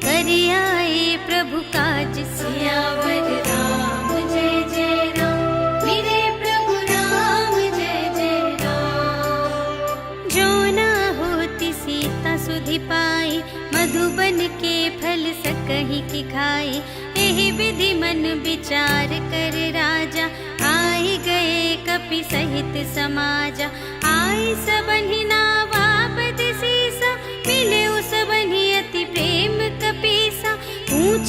करि आए प्रभु काज। सियावर राम जय जय राम, मेरे प्रभु राम जय जय राम। जो न होती सीता सुधि पाई, मधुबन के फल सकहि की खाई। एहि विधि मन विचार कर राजा, आई गए कपि सहित समाजा। आई सबहि नावा पद सीसा, मिले सबहि अति प्रेम कपीसा।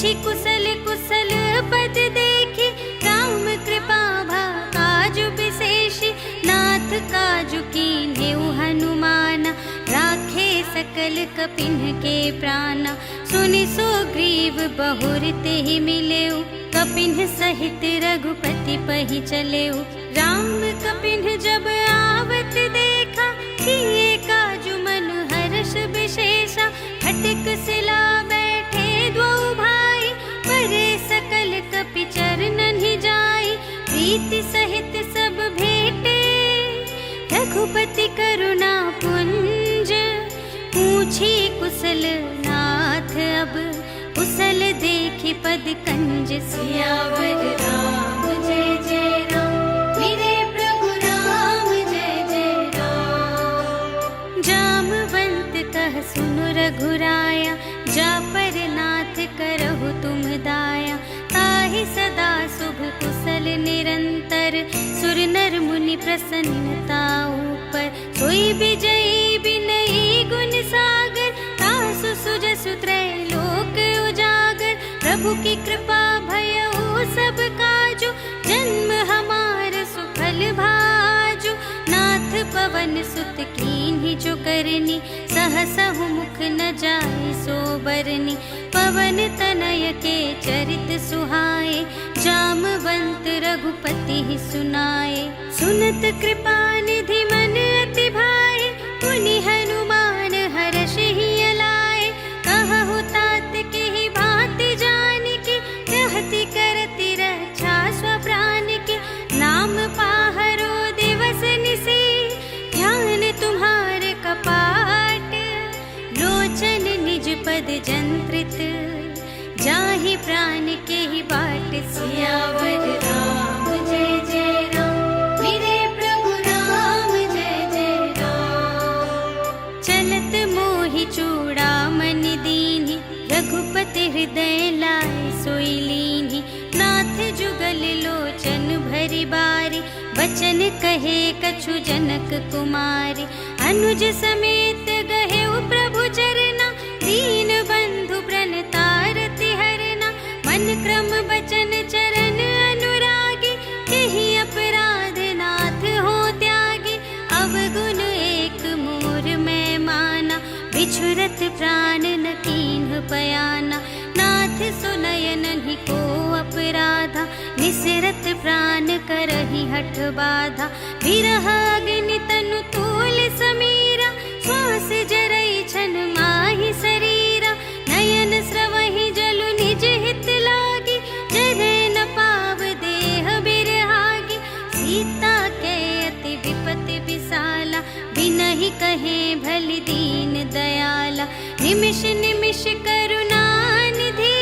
पूछी कुशल कुशल पद देखी, राम कृपा भा काजु विशेषी। नाथ काजु कीन्हेउ हनुमाना, राखे सकल कपिन के प्राणा। सुनि सुग्रीव बहुर तेहि मिलेउ, कपिन सहित रघुपति पहि चलेउ। राम कपिन जब आवत देखा, किए काजु मन हर्ष विशेषा। फटक सिला बैठे द्वौ भाई, परे सकल कपि चरणन ही जाई। प्रीति सहित सब भेटे, रघुपति करुणा पुंज। पूछी कुशल नाथ अब, कुशल देखि पद कंज। सियावर राम जय जय राम, मेरे प्रभु राम जय जय राम। जामवंत कह सुनु रघुराया, जा पर नाथ करहु तुम दाया। ताहि सदा शुभ कुशल निरंतर, सुर नर मुनि प्रसन्नता ऊपर। सोई विजयी बिनयी गुण सागर, तासु सुजसु त्रैलोक उजागर। प्रभु की कृपा भयउ सब काजु, जन्म हमार सुफल भाजु। नाथ पवन सुत कीन्ही जो करनी, सहसहु मुख न जाय सो बरनी। पवन तनय के चरित सुहाए, जामवंत रघुपति ही सुनाए। सुनत कृपा निधि मन अति भाए, मुनि हनुमान हर्षहि अलाए। कहहु तात के ही भांति जानिके, रहति करति रक्षा स्वप्रान के। नाम पाहरो दिवस निसी, ध्यान तुम्हारे कपाट। लोचन निज पद जंत्रित, जाहि प्राण के ही बाट। सियावर राम जय जय राम, मेरे प्रभु राम जय जय राम। चलत मोहि चूड़ामणि दीन्हि, रघुपति हृदय लाए सोई लीन्हि। नाथ जुगल लोचन भरि बारी, बचन कहे कछु जनक कुमारी। अनुज समेत गहेउ प्रभु चरना, दीन बंधु प्रणतारति हरना। मन क्रम बचन चरण अनुरागी, केहि अपराध नाथ हो त्यागी। अवगुण एक मोर मैं माना, बिछुरत प्राण न कीन्ह पयाना। नाथ सुनयन ही को अपराधा, निसिरत प्राण करहि हठ बाधा। विरह अग्नि तनु तूल समीरा, श्वास जरई छन माहि शरीरा। नयन स्रवहि जलु निज हित लागी, जरे न पाव देह बिरहागी। सीता के अति विपति विसाला, बिनहि कहे भलि दीन दयाला। निमिष निमिष करुणा निधि,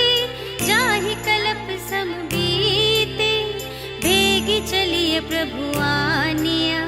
जाहि कलप सम बीते। बेगी चलिए प्रभु आनिया,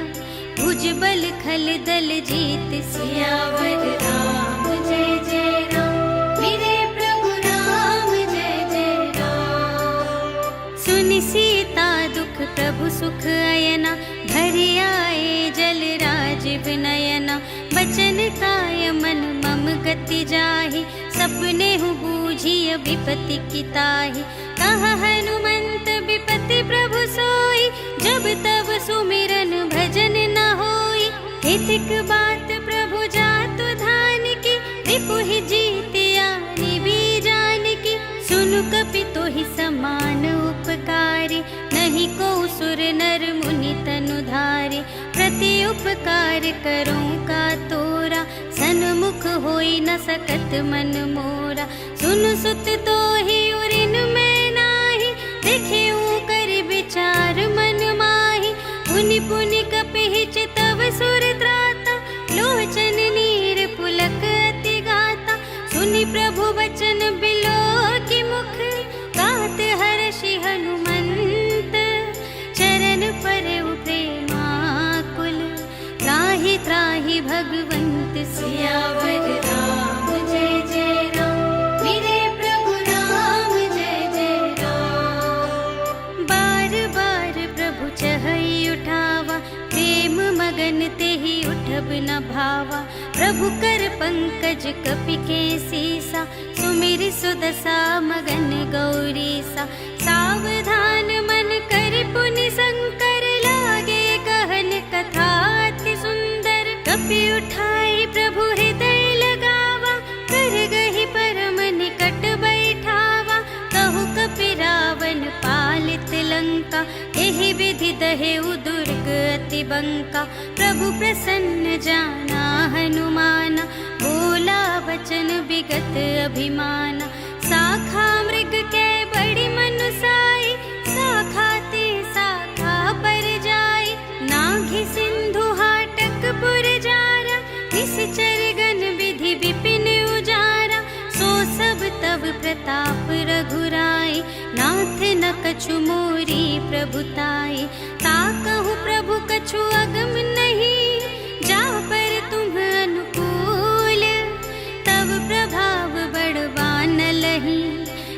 भुज बल खल दल जीत। सियावर राम जय जय राम, मेरे प्रभु राम जय जय राम। सुनि सीता दुख प्रभु सुख अयना, भरि आए जल राजीव नयना। बचन काय मन मम गति जाहि, सपने हूँ बूझिय विपति की ताहि। कहा हनुमंत विपति प्रभु सोई, जब तब सुमिरन भजन न होई। हितिक बात प्रभु जातु धान की, रिपुहि जीतिया निबी जान की। सुनु कपि तोहि समान उपकारी, नहीं को सुर नर मुनि तनु धारे। प्रति उपकार करूं का तोरा, सन्मुख होई न सकत मन मोरा। सुन सुत तोहि उरिन मैं नाही, देखेऊ कर विचार मन माही। पुनि पुनि कपिहि चितव सुर त्राता, लोचन नीर पुलक अति गाता। सुनि प्रभु बचन बिलो की मुख, गात हर्षि हनुमंत। चरण परउ प्रेमाकुल, त्राहि त्राहि भगवंत। सियावर राम जय जय राम, मेरे प्रभु राम जय जय राम। बार बार प्रभु चहई उठावा, प्रेम मगन तेहि उठब न भावा। प्रभु कर पंकज कपि के सीसा, सुमिर सुदशा मगन गौरीसा। सावधान मन कर पुनि शंकर, लागे कहन कथा अति सुंदर। कपि उठाई प्रभु हृदय लगावा, कर गहि परम निकट बैठावा। कहु कपि रावण पालित लंका, एहि विधि दहेउ दुर्ग अति बंका। प्रभु प्रसन्न जाना हनुमाना, बोला वचन विगत अभिमाना। शाखा मृग के बड़ी मनुसाई, शाखा ते शाखा पर जाई। नाघि सिंधु हाटक पुर जारा, निश्चर गण विधि विपिन उजारा। सो सब तब प्रताप रघुराई, नाथ न कछु मोरी प्रभुताई। ताकहु प्रभु कछु अगम नहीं, जा पर तुम अनुकूल। तब प्रभाव बड़वान लही,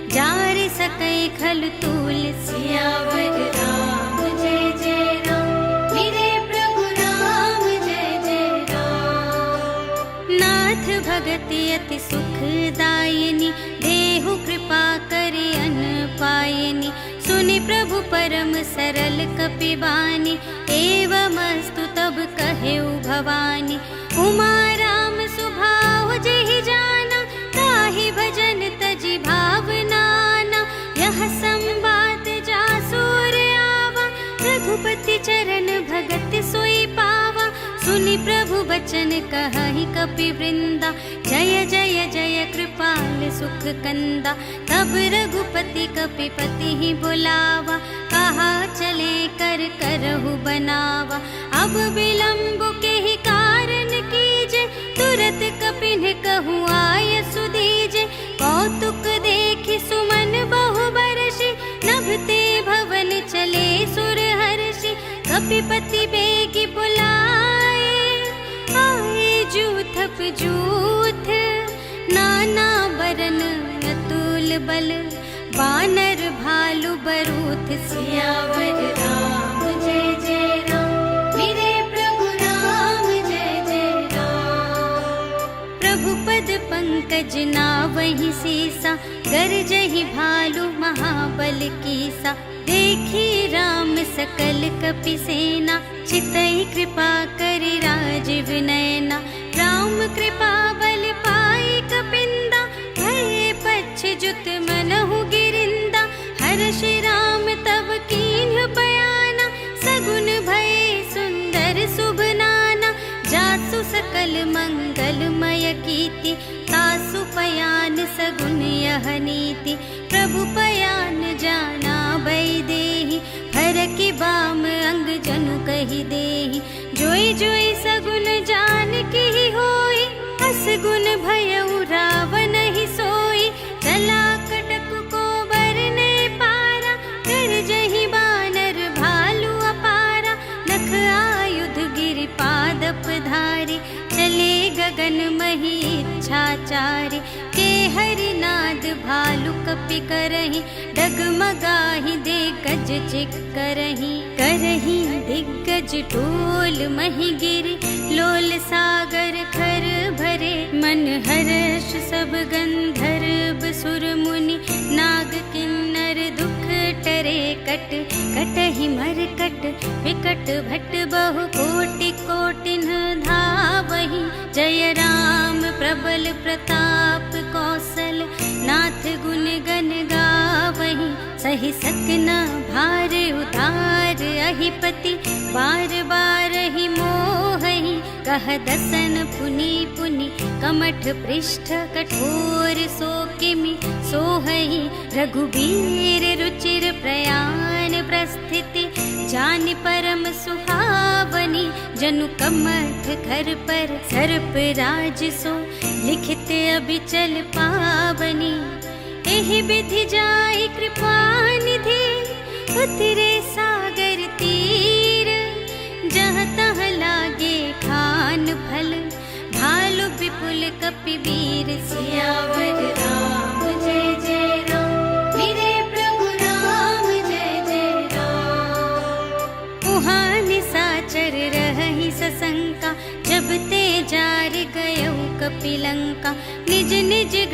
जार सकै खल तूल। सियावर राम जय जय राम, मेरे प्रभु राम जय जय राम। नाथ भगति अति सुखदायिनी, देहु कृपा करि अन पायिनी। सुनि प्रभु परम सरल कपि बानी, एवमस्तु तब कहेउ भवानी। उमा राम सुभाव जेहि जाना, ताहि भजन तजि भावनाना। यह संवाद जासुर आवा, रघुपति चरण भगत सोई पावा। सुनि प्रभु वचन कहहि कपि वृंदा, जय जय जय कृपाल सुख कंदा। तब रघुपति कपिपति ही बुलावा, कहा चले कर करहु बनावा। अब विलंब के ही कारण कीजे, तुरत कपिन कहूँ आय सुदीजे। कौतुक देखि सुमन बहु बरषि, नभते भवन चले सुर हर्षि। कपिपति बेगी बुलाए, आए जूथप जूथ। नाना बरन अतुल बल, बानर भालु बरूथ। सियावर राम जय जय राम, मेरे प्रभु राम जय जय राम। प्रभु पद पंकज नावहि सीसा, गरजहि भालु महाबल कीसा। देखी राम सकल कपि सेना, चितई कृपा करि राजीव नयना। राम कृपा बल पाई कपिंदा, भये पच्छ्युत मनहु गिरिंदा। हर्षि राम तब कीन्ह बयाना, सगुन भये सुंदर शुभ नाना। जासु सकल मंगलमय कीर्ति, तासु पयान सगुन यह नीति। प्रभु पयान जाना बैदेहि, हरकि बाम अंग जनु कहि देहि। जोई जोई सगुन जानकी होई, असगुन भयउ रावण ही सोई। चला कटक को बरने पारा, गरजहि बानर भालु अपारा। नख आयुध गिरि पादप धारी, चले गगन मही इच्छाचारी। के हरिनाद भालु कपि करहि, डगमगाहि दे गज चिक करहि। करहि दिग्गज ढोल मही गिरि, लोल सागर खर भरे। मन हर्ष सब गंधर्व सुर मुनि, नाग किन्नर दुख टरे। कट कटहि मरकट विकट भट, बहु कोटि कोटिन धावहि। जय राम प्रबल प्रताप कौशल, नाथ गुण गण गावहि। सहि सकना भार उधार अहिपति, बार बार ही मोहहि। कह दसन पुनि पुनि, कमठ पृष्ठ कठोर सो किमि सोहहि। रघुबीर रुचिर प्रयाण प्रस्थिति, जानि परम सुहावनी। जनु कमठ घर पर सर्प राज सो, लिखित अबिचल पावनी। एहि विधि जाई कृपा निधि, उतरे सागर तीर। जहाँ तहाँ लागे खान फल, भालु विपुल कपि वीर। सियावर राम जय जय राम, मेरे प्रभु राम जय जय राम। उहाँ निशाचर रहहि सशंका, जब ते जार गयउ कपिला।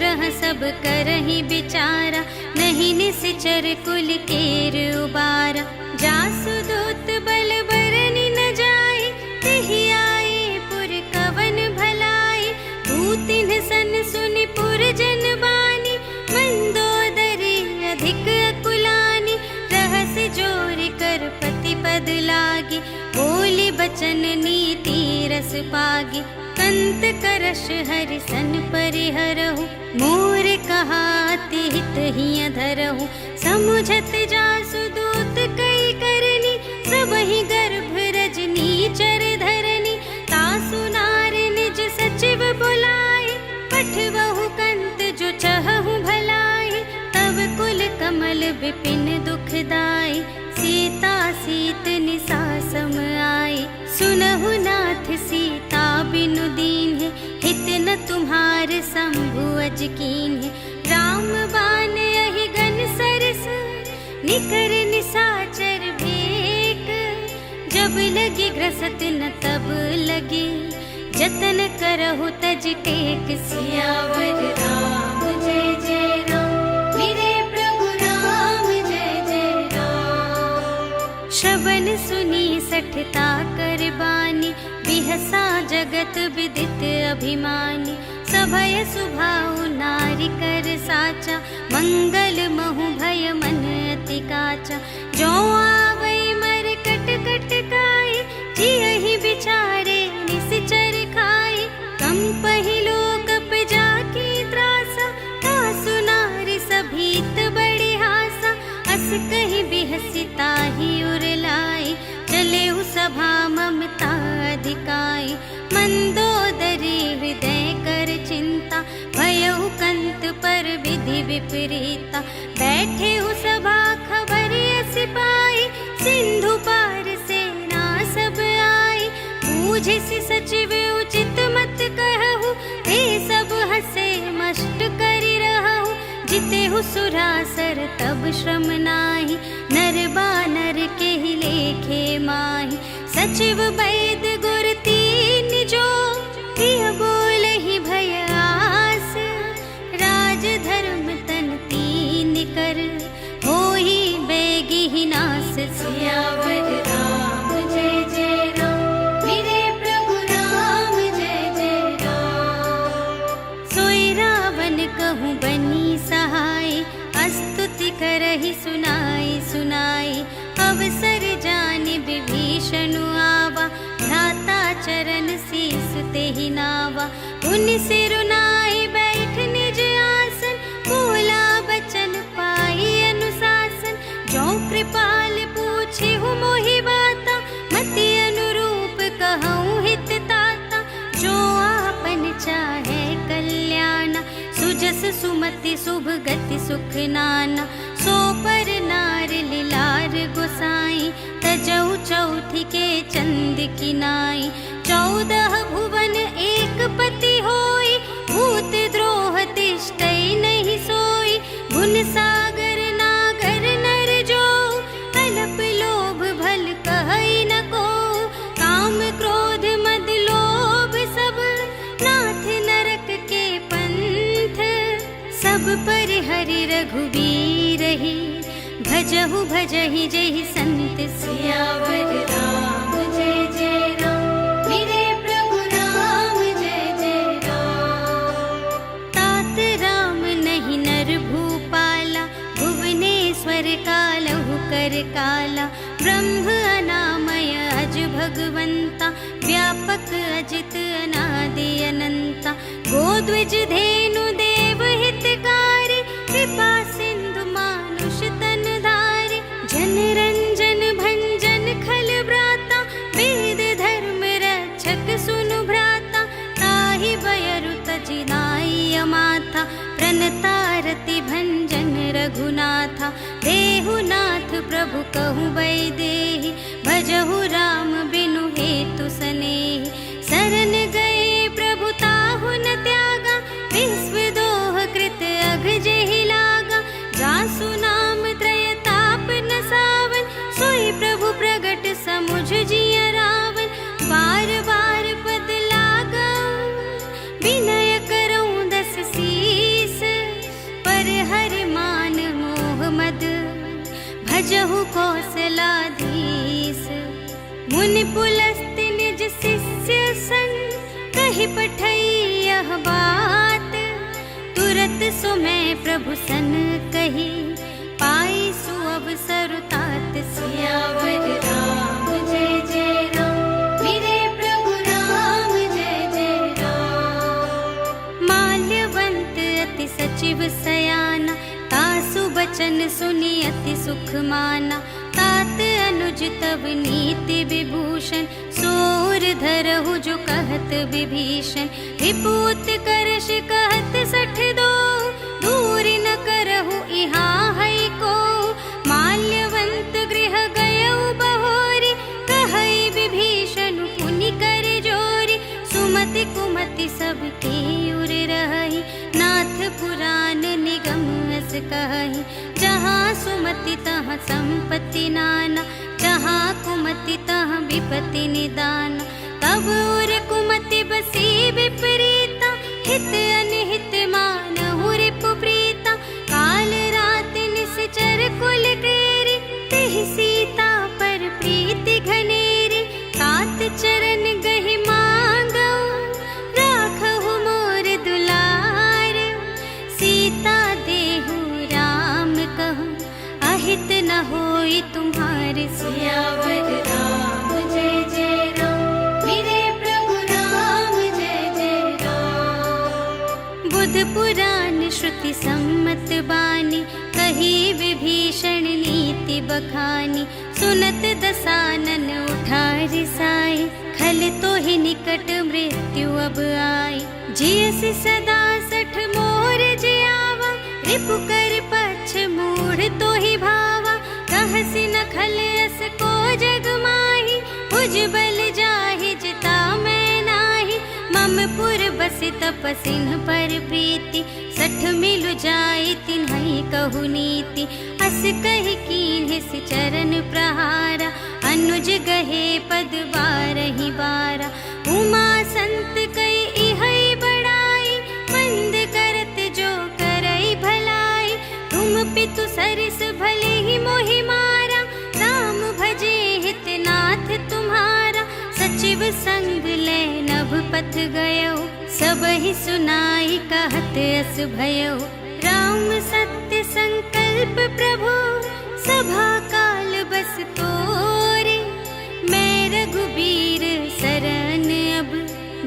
ग्रह सब करहि बिचारा, नहीं निश्चर कुल केर उबारा। जासु दूत बल बरनि न जाए, तिहि आए पुर कवन भलाई। भूतिन सन सुनि पुरजन बानी, मंदोदरी अधिक अकुलानी। रहस जोरि कर पति पद लागी, बोली बचन नीति रस पागी। कंत करश हरि सन परिहरहु, मोर कहाति हित हिय धरहु। समुझत जासु दूत कई करनी, सबहि गर्भ रजनी चर धरनी। तासु नार निज सचिव बुलाए, पठवहु कंत जो चहहु भलाई। तब कुल कमल विपिन दुखदाई, सीता सीत निसा सम आई। सुनहु नाथ सीता बिनु दीन्ह, हित न तुम्हार शंभु अज कीन्ह। राम बान यहि गन सरस, निकर निसाचर भेक। जब लगी ग्रसत न तब लगी, जतन करहु तज टेक। सियावर राम जय जय राम, मेरे प्रभु राम जय जय राम। श्रवण सुनी सठता कर बानी, बिहसा जगत विदित अभिमानी। सभय सुभाउ नारी कर साचा, मंगल महु भय मन अति काचा। जो आवै मर कट कट काई, जियहि बिचारे निश्चर खाई। कंपहि लोकप जाकी त्रासा, तासु नारी सभीत बड़ी हासा। अस कहि बिहसि ताहि उर लाई, चलेहु सभा ममता अधिकाई। मंदोदरी हृदय कर चिंता, भयहु कंत पर विधि विपरीता। बैठेहु सभा खबर यस पाई, सिंधु पार सेना सब आई। बूझिसि सचिव उचित मत कहु, हे सब हसे मष्ट करि रहु। जितेहु सुरासर तब श्रम नाही, नर बानर केहि लेखे माही। सचिव वैद गुर तीन जो, प्रिय बोलहि भय आस। राज धर्म तन तीन कर, होहि बेगिहि नास। सियावर राम जय जय राम, मेरे प्रभु राम जय जय राम। सोई रावण कहूँ बनी सहाय, स्तुति करहि सुनाई सुनाई। अवसर जानि विभीषण आवा, भ्राता चरण शीस तेहि नावा। पुनि सिरुनाई बैठ निज आसन, बोला बचन पाई अनुशासन। जो कृपाल पूछिहु मोहि बाता, मति अनुरूप कहूँ हित ताता। जो आपन चाहे कल्याण, सुजस सुमति शुभ गति सुख नाना। सो पर नार लिलार गोसाई, तजौ चौथी के चंद की नाई। 14 भुवन एक पति होई, भूत द्रोह तिष्ठै नहीं सोई। गुण सागर नागर नर जो, अल्प लोभ भल कहै न को। काम क्रोध मद लोभ सब, नाथ नरक के पंथ। सब पर हरि रघुबीर ही, भजहु भजहि जहि संत। सियावर राम जय जय राम, मेरे प्रभु राम जय जय राम। तात राम नहीं नर भूपाला, भुवनेश्वर कालहु कर काला। ब्रह्म अनामय अज भगवंता, व्यापक अजित अनादि अनंता। गोद्विज धेनु देव हितकारी, कृपा सिंधु मानुष तन धारी। जन रंजन भंजन खल ब्राता, वेद धर्म रक्षक सुनु भ्राता। ताहि बयरु तजि नाई माथा, प्रणतारति भंजन रघुनाथा। देहु नाथ प्रभु कहु वैदेही, भजहु राम बिनु हेतु सनेही। शरण गए प्रभु ताहु न त्यागा, विश्व दोह कृत अघ जेहि लागा। जासु नाम त्रय ताप न सावन, सोई प्रभु प्रगट समुझ जिय रावण। बार बार पद लागा, विनय करऊँ दस शीस। सुनत सो मैं प्रभु सन कही, पाई सु अवसर तात सियावर राम जय जय राम। मेरे प्रभु राम जय जय राम। माल्यवंत अति सचिव सयाना, तासु बचन सुनि अति सुख माना। तात अनुज तब नीति विभूषण, सोर धरहु जो कहत विभीषण। विपूत करश कहत सठ दो, दूर न करहु इहाँ है को। माल्यवंत गृह गयउ बहोरी, कहई विभीषण पुनि कर जोरी। सुमति कुमति सबके उर रही, नाथ पुराण निगम अस कही। जहाँ सुमति तहाँ संपत्ति नाना, जहाँ कुमति तहाँ विपत्ति निदान। तब उर कुमति बसी विपरीता, हित अनहित मानहु रिपु प्रीता। काल रात निश्चर कुल केरी, तेहि सीता पर प्रीति घनेरी। तात चरण गहि मांगऊ, राखहु मोर दुलार। सीता देहु राम कहूँ, अहित न होई तुम्हारे। सियावर राम जय जय राम। मेरे प्रभु राम जय जय राम। बुध पुराण श्रुति सम्मत बानी, कही विभीषण नीति बखानी। सुनत दसानन उठा रिसाई, खल तो ही निकट मृत्यु अब आई। जियसि सदा सठ मोर जियावा, रिपु कर पक्ष मूढ़ तो ही भावा। कहसि न खल अस को जग माही, भुजबल जाहि जिता मैं नाही। मम पुर बसि तपसिन पर प्रीति, सठ मिलु जाई तिन्हई कहु नीति। अस कहि कीन्हि सि चरण प्रहारा, अनुज गहे पद बारहि बारा। उमा संत कई इहै बड़ाई, मंद करत जो करई भलाई। तुम पितु सरिस भले ही मोहि मारा, राम भजे हित नाथ तुम्हारा। सचिव संग ले नभ पथ गयो, सबहि सुनाई कहत अस भयो। राम सत्य संकल्प प्रभु, सभा काल बस तोरे। मैं रघुबीर सरन अब,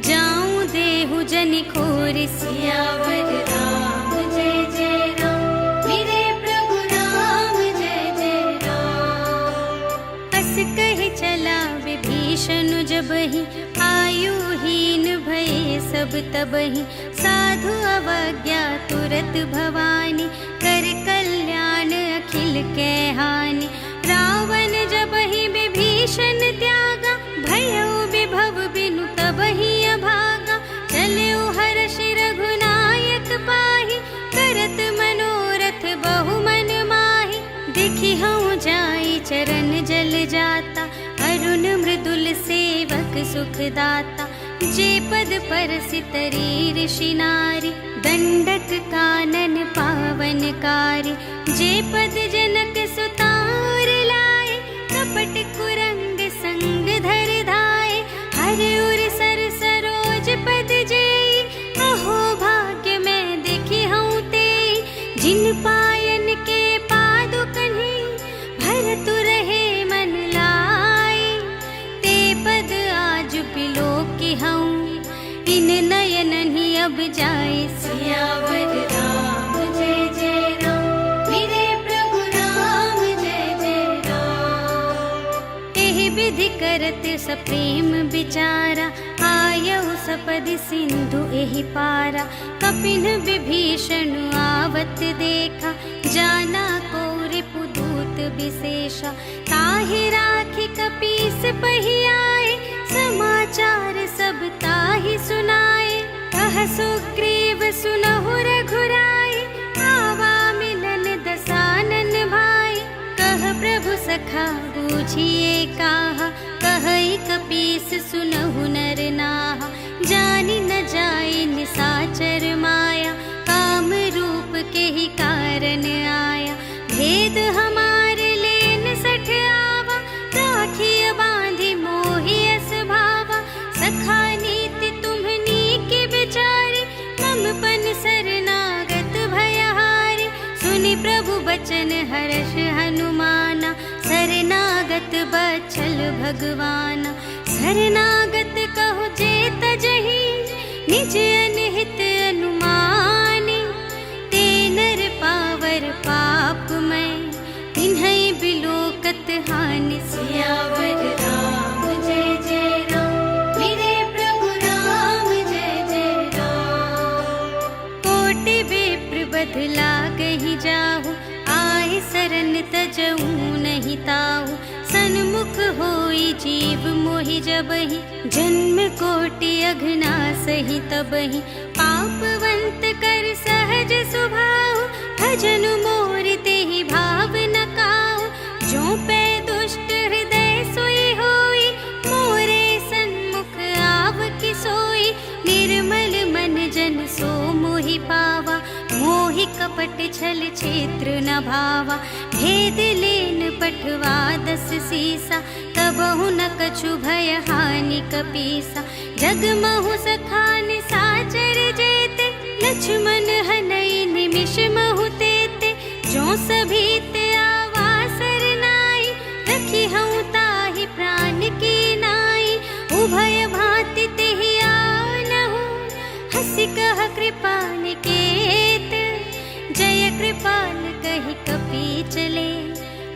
जाऊं देहु जनि खोर। सियावर राम जय जय राम। मेरे प्रभु राम जय जय राम। अस कहि चला विभीषण जबहि, आयुहीन भये सब तबहि। साधु अवज्ञा तुरत भवानी, कर कल्याण अखिल के हानि। रावण जबहि विभीषण त्यागा, भयउ विभव बिनु तबहि अभागा। चलउ हर्ष रघुनायक पाहि, करत मनोरथ बहु मन माहि। देखि हऊँ जाई चरण जल जाता, अरुण मृदुल सेवक सुख दाता। जे पद परसि तरी ऋषि नारी, दंडक कानन पावनकारी। जे पद जनक सुतार लाए, कपट कुरंग संग धर धाए। हर उर सर सरोज पद जेई, अहो भाग्य मैं देखी हूँ तेई। जिन पायन के पादुकन्हि, भरतु रहे मन लाई। ते पद आज बिलोकी हूँ, इन नयन ही अब जाए। सियावर राम जय जय राम। मेरे प्रभु राम जय जय राम। एहि विधि करत सप्रेम विचारा, आयहु सपदि सिंधु एहि पारा। कपिन विभीषण आवत देखा, जाना को रिपु दूत विशेषा। ताहि राखी कपीस पहि आए, समाचार सब ताहि सुनाए। कह सुग्रीव सुनहु रघुराई, आवा मिलन दसानन भाई। कह प्रभु सखा बूझिए काहा, कहई कपीस सुनहु नर नाहा। जानि न जाय निसाचर माया, काम रूप के ही कारण आया। भेद हमारे लेन सठ आवा, राखिय बांधि मोहि अस भावा। सखा नीति तुम्हनी के विचारे, मम पन शरणागत बचन हर्ष हनुमाना, शरणागत बच्छल भगवाना। शरणागत कहो जे तजहि, निज अनहित अनुमानी। ते नर पावर पाप में, तिन्है बिलोकत हानि। सियावर राम जय जय राम, मेरे प्रभु राम जय जय राम। कोटि विप्र बदला गहि जाहु, आए शरण तजऊ नहीं ताहु। सन्मुख होई जीव मोहि जबहि, जन्म कोटि अघना सही तबहि। पापवंत कर सहज सुभाहु, भजन मोर तेहि भाव न काहु। जो पै दुष्ट हृदय सोई होई, मोरे सन्मुख आवकी सोई। निर्मल मन जन सो मोहि पावा, मोहि कपट छल क्षेत्र न भावा। भेद लेन पठवा दस सीसा, कबहु न कछु भय हानि कपीसा। जगमहु सखान साचर जेते, लक्ष्मण हनई निमिष महु तेते। जो सभीत आवा सरनाई, रखी हूँ ताहि प्राण की नाई। उभय भांति तेहि आनहु, हंसी कह कृपा निकेत। जय कृपाल कहि कपि चले,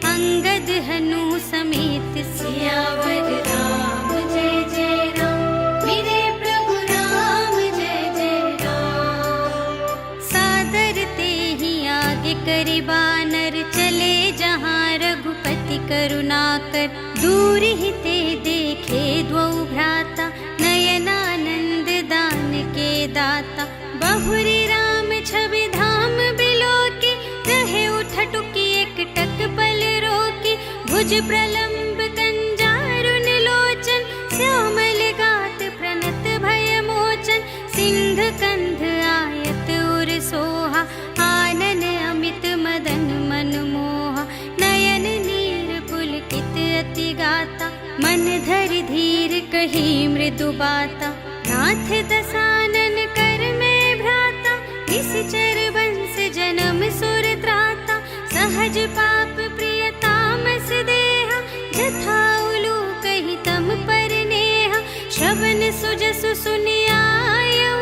अंगद हनु समेत। सियावर राम जय जय राम, मेरे प्रभु राम जय जय राम। सादर तेहि आगे करि बानर, चले जहाँ रघुपति करुणाकर। दूर ही ते देखे द्वौ भ्राता, नयनानंद दान के दाता। बहुरी राम छवि धाम बिलोकी, रहे उठटुकी एक टक पल रोकी। भुज प्रलंब कंजारुन लोचन, श्यामल गात प्रणत भय मोचन। सिंह कंध आयत उर सोहा, आनन अमित मदन मन मोहा। नयन नीर पुलकित अति गाता, मन धरि धीर कही मृदु बाता। नाथ दसानन कर में भ्राता, निश्चर वंश जन्म सुर त्राता। सहज पाप प्रिय तामस देहा, जथा उलूक ही तम पर नेहा। श्रवण सुजसु सुनि आयऊ,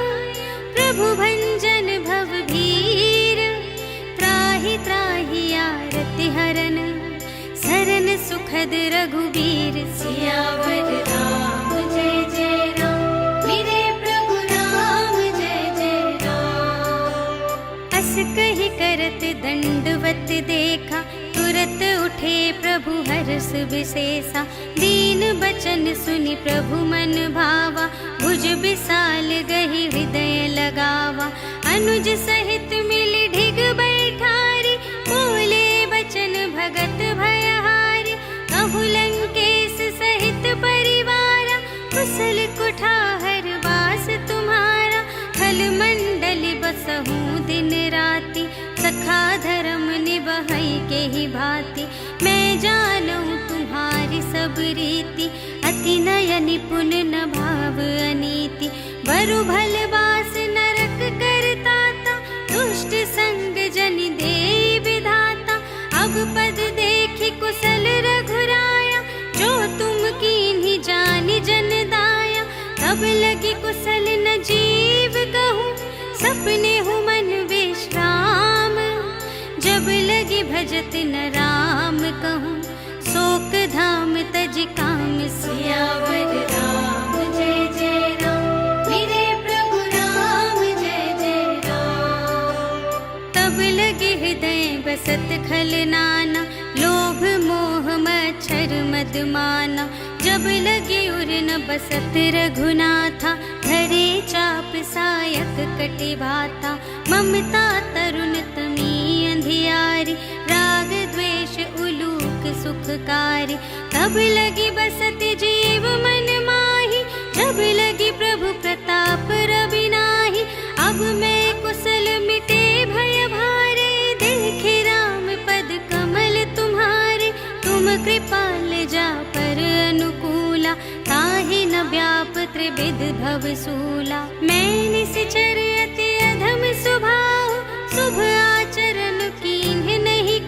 प्रभु भंजन भव भीर। त्राहि त्राहि आरति हरन, शरण सुखद रघुबीर। सियावर राम जय जय राम, मेरे प्रभु राम जय जय राम। अस कहि करत दंडवत देखा, तुरत उठे प्रभु हर्ष विशेषा। दीन बचन सुनि प्रभु मन भावा, भुज विशाल गहि हृदय लगावा। अनुज सहित मिलि ढिग बैठारी, बोले बचन भगत भयहारी। कहु लंकेश सहित परिवारा, कुशल कुठार वास तुम्हारा। खल मंडल बसहु दिन राति, सखा धर्म निबहै के ही भांति। मैं जानूं तुम्हारी सब रीति, अति नय निपुण न भाव अनीति। बरु भल बास नरक करताता, दुष्ट संग जन देई विधाता। अब पद देखि कुशल रघुराया, जो तुम कीन्ही जानि जन दाया। तब लगी कुशल न जीव कहूँ, सपने हूँ मन विश्राम। जब लगी भजत न राम कहूँ, शोक धाम तज काम। सियावर राम जय जय राम, मेरे प्रभु राम जय जय राम। तब लगे हृदय बसत खल नाना, लोभ मोह मच्छर मद माना। जब लगे उर न बसत रघुनाथा, धरे चाप सायक कटि भाता। ममता तरुण तमी अंधियारी, राग द्वेष उलूक सुखकारी। तब लगी बसत जीव मन माही, जब लगी प्रभु प्रताप रवि नाही। अब मैं कुशल मिटे भय भारे, देखे राम पद कमल तुम्हारे। तुम कृपाल जा पर अनुकूला, ताहि न व्याप त्रिविध भव सूला। मैं निश्चर अति अधम स्वभाव, शुभ आचरण कीन्ह नहीं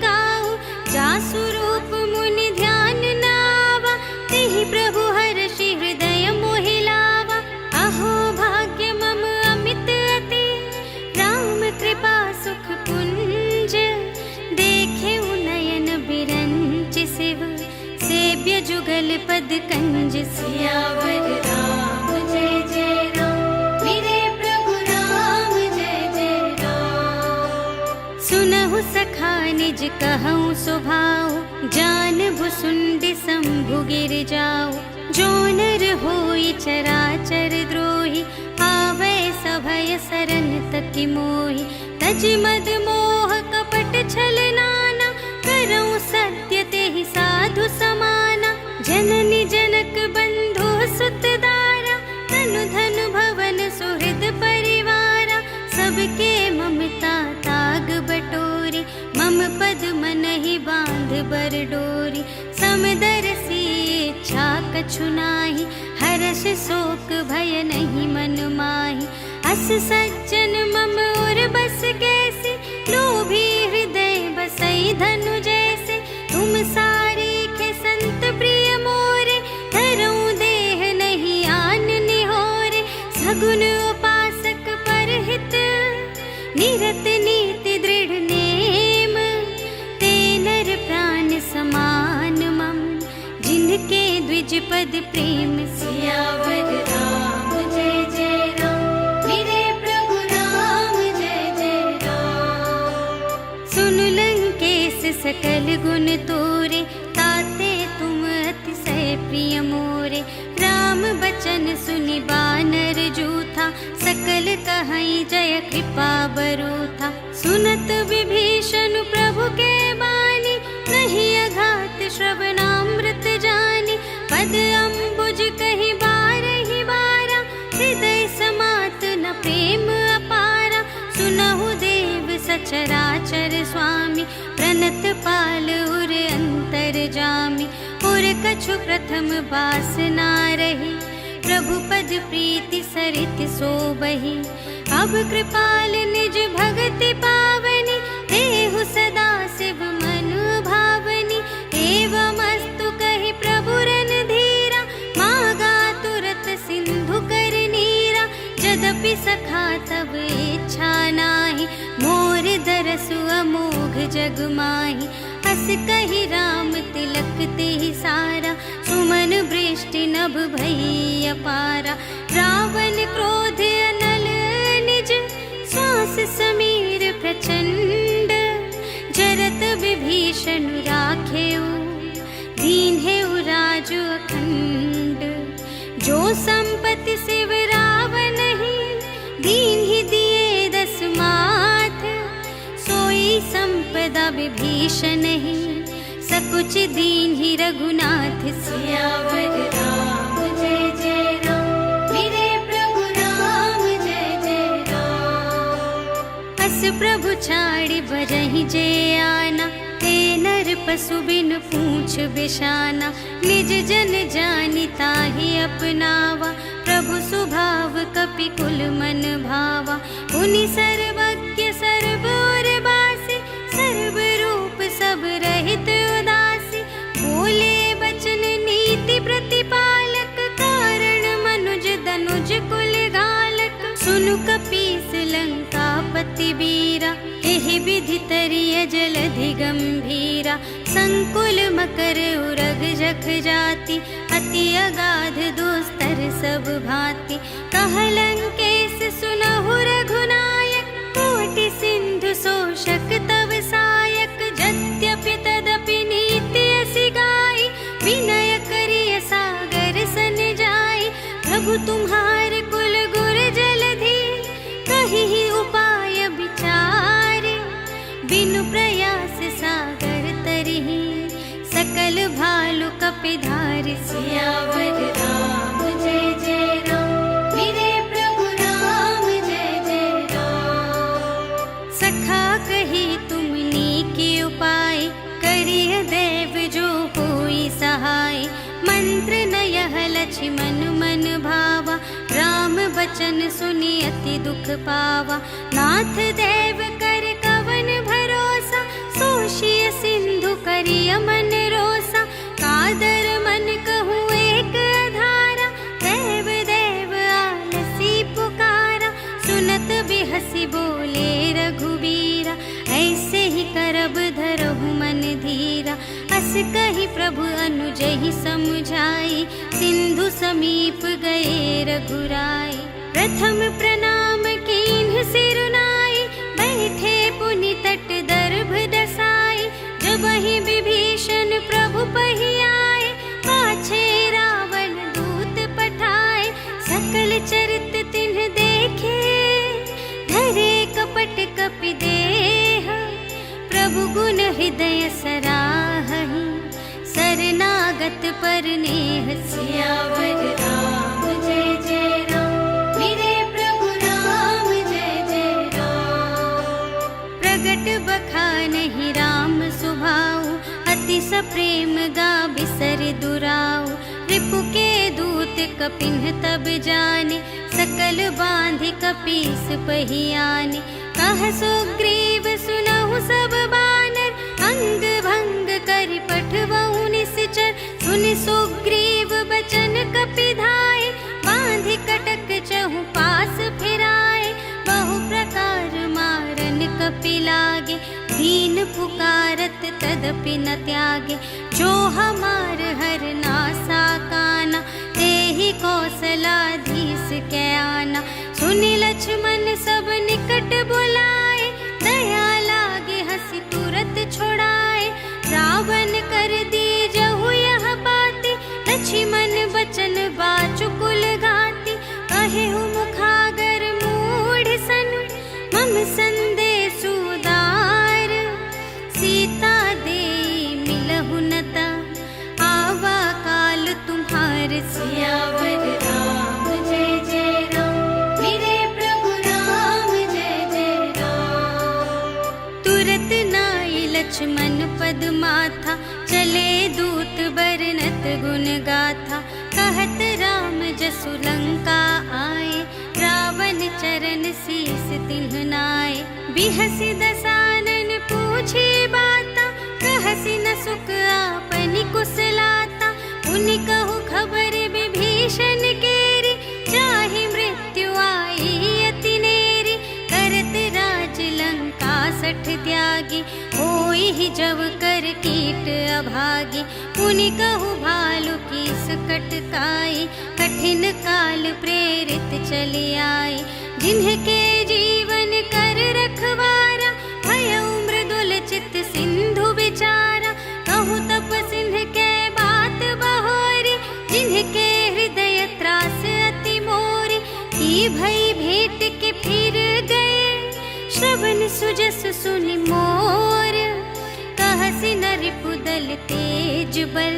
पद कंज। सियावर राम जय जय राम, मेरे प्रभु राम जय जय राम। सुनहु सखा निज कहूँ स्वभाव, जान भुसुंड शंभु गिर जाओ। जो नर होई चराचर द्रोही, आवे सभय सरन तकि मोहि। तज मद मोह कपट छल नाना, करऊँ सत्य तेहि साधु समाना। जननी जनक बंधु सुत दारा, तनु धन भवन सुहृद परिवारा। सबके ममता ताग बटोरी, मम पद मनहि बांध बर डोरी। समदर्शी इच्छा कछु नाही, हर्ष शोक भय नहीं मन माहि। अस सज्जन मम उर बस कैसे, लोभी हृदय बसई धनु जैसे। तुम सारीखे संत प्रिय मोरे, धरऊँ देह नहीं आन निहोरे। सगुन उपासक परहित, निरत नीति दृढ़ नेम। ते नर प्राण समान मम, जिनके द्विज पद प्रेम। सियावर राम जय जय राम, मेरे प्रभु राम जय जय राम। सुन लंकेश सकल गुण तोरे, ताते तुम अतिशय प्रिय मोरे। राम बचन सुनि बानर जूथा, सकल कहई जय कृपा बरूथा। सुनत विभीषण प्रभु के बानी, नहीं अघात श्रवणामृत जानी। पद अम्बुज कहीं बारहि बारा, हृदय समात न प्रेम अपारा। सुनहु देव सचराचर स्वामी, प्रणत पाल उर अंतर जामी। उर कछु प्रथम बास ना रही, प्रभु पद प्रीति सरित सोबहि। अब कृपाल निज भगति पावनी, देहु सदा शिव मन भावनी। एवं अस्तु कहि प्रभु रन धीरा, मागा तुरत सिंधु कर नीरा। यद्यपि सखा तब इच्छा नाही, मोर दरसु अमोघ जग माही। अस कहि राम तिलक तेहि सारा, सुमन वृष्टि नभ भई अपारा। रावण क्रोध अनल निज, श्वास समीर प्रचंड। जरत विभीषण राखेउ, दीन्हेउ राजु अखंड। जो संपत्ति शिव रावण ही, दीन्हि दिए दस माथ। सोई संपदा विभीषण ही, सकुच दीन्हि रघुनाथ। सियावर राम जय जय राम, मेरे प्रभु राम जय जय राम। अस प्रभु छाड़ि बरहि जे आना, ते नर पशु बिन पूछ बिशाना। निज जन जानि ताहि अपनावा, प्रभु सुभाव कपि कुल मन भावा। उनि सर्वज्ञ सर्व उर बासी, सर्व रूप सब रहित उदासी। बोले बचन नीति प्रतिपालक, कारण मनुज दनुज कुल गालक। सुनु कपीस लंका पति बीरा, एहि विधि तरिय जलधि गंभीरा। संकुल मकर उरग जख जाति, अति अगाध दुस्तर सब भांति। कह लंकेश सुनहु रघुनायक, कोटि सिंधु शोषक तव सायक। यद्यपि तदपि नीति असि गाई, विनय करिय सागर सन जाई। प्रभु तुम्हार कुल गुर जलधि, कहीं उपाय विचारे। बिनु प्रयास सागर तरिहि, सकल भालु कपिधारि। सियावर राम जय जय राम, मेरे प्रभु राम जय जय राम। सखा कही तुमनी के उपाय, करिय देव जो होई सहाय। मंत्र न यह लक्ष्मण मन भावा, राम बचन सुनि अति दुख पावा। नाथ देव कर कवन भरोसा, सोषिय सिंधु करिय मन रोसा। कादर मन कहूँ एक अधारा, देव देव आलसी पुकारा। सुनत बिहसी बोले रघुबीरा, ऐसे ही करब धरहु मन धीरा। अस कही प्रभु अनुजहि समझाई, सिंधु समीप गए रघुराई। प्रथम प्रणाम कीन्ह सिरुनाई, बैठे पुनि तट दर्भ दसाई। जबहि विभीषण प्रभु पहि आए, पाछे रावण दूत पठाए। सकल चरित तिन्ह देखे, धरे कपट कपि देह। प्रभु गुण हृदय सराहहि, शरणागत पर नेह। सियावर राम जय जय राम, मेरे प्रभु राम जय जय राम। प्रगट बखानहि राम सुभाऊ, अति सप्रेम गा बिसर दुराऊ। रिपु के दूत कपिन्ह तब जाने, सकल बांधि कपीस पहियाने। कह सुग्रीव सुनहु सब बानर, अंग भंग करि पठवहु निश्चर। सुनि सुग्रीव बचन कपिधाय, बांधि कटक चहु पास फिराए। बहु प्रकार मारन कपि लागे, दीन पुकारत तदपि न त्यागे। जो हमार हर नासा काना, तेहि कौशलाधीश कै आना। सुनि लक्ष्मण सब निकट बुलाए, दया लागे हंसी तुरत छुड़ाए। रावण कर दीजहु यह बाती, लक्ष्मण बचन बाचुकुल घाती। कहेहु मुखागर मूढ़ सन, मम संदेशु उदार। सीता देई मिलहु नता, आवा काल तुम्हार। सियावर राम जय जय राम, मेरे प्रभु राम जय जय राम। तुरत नाई लक्ष्मण पद माथा, चले दूत बरनत गुण गाथा। कहत राम जसु लंका आए, रावण चरण शीस तिन्ह नाए। बिहसि दसानन पूछे बाता, कहसि न सुख आपनि कुशलाता। उनि कहु खबर विभीषण केरी, चाहि मृत्यु आई अति नेरी। करत राज लंका सठ त्यागी, होई जब कर कीट अभागी। पुनि कहु भालु की सकट काई, कठिन काल प्रेरित चली आई। जिन्हके जीवन कर रखवारा, भयउ मृदुल चित सिंधु विचारा। कहु तप सिंह के बात बहोरी, जिन्हके हृदय त्रास अति मोरी। की भई भेंट के फिर गए, श्रवण सुजस सुनि मोर। कहसि न रिपुदल तेज बल,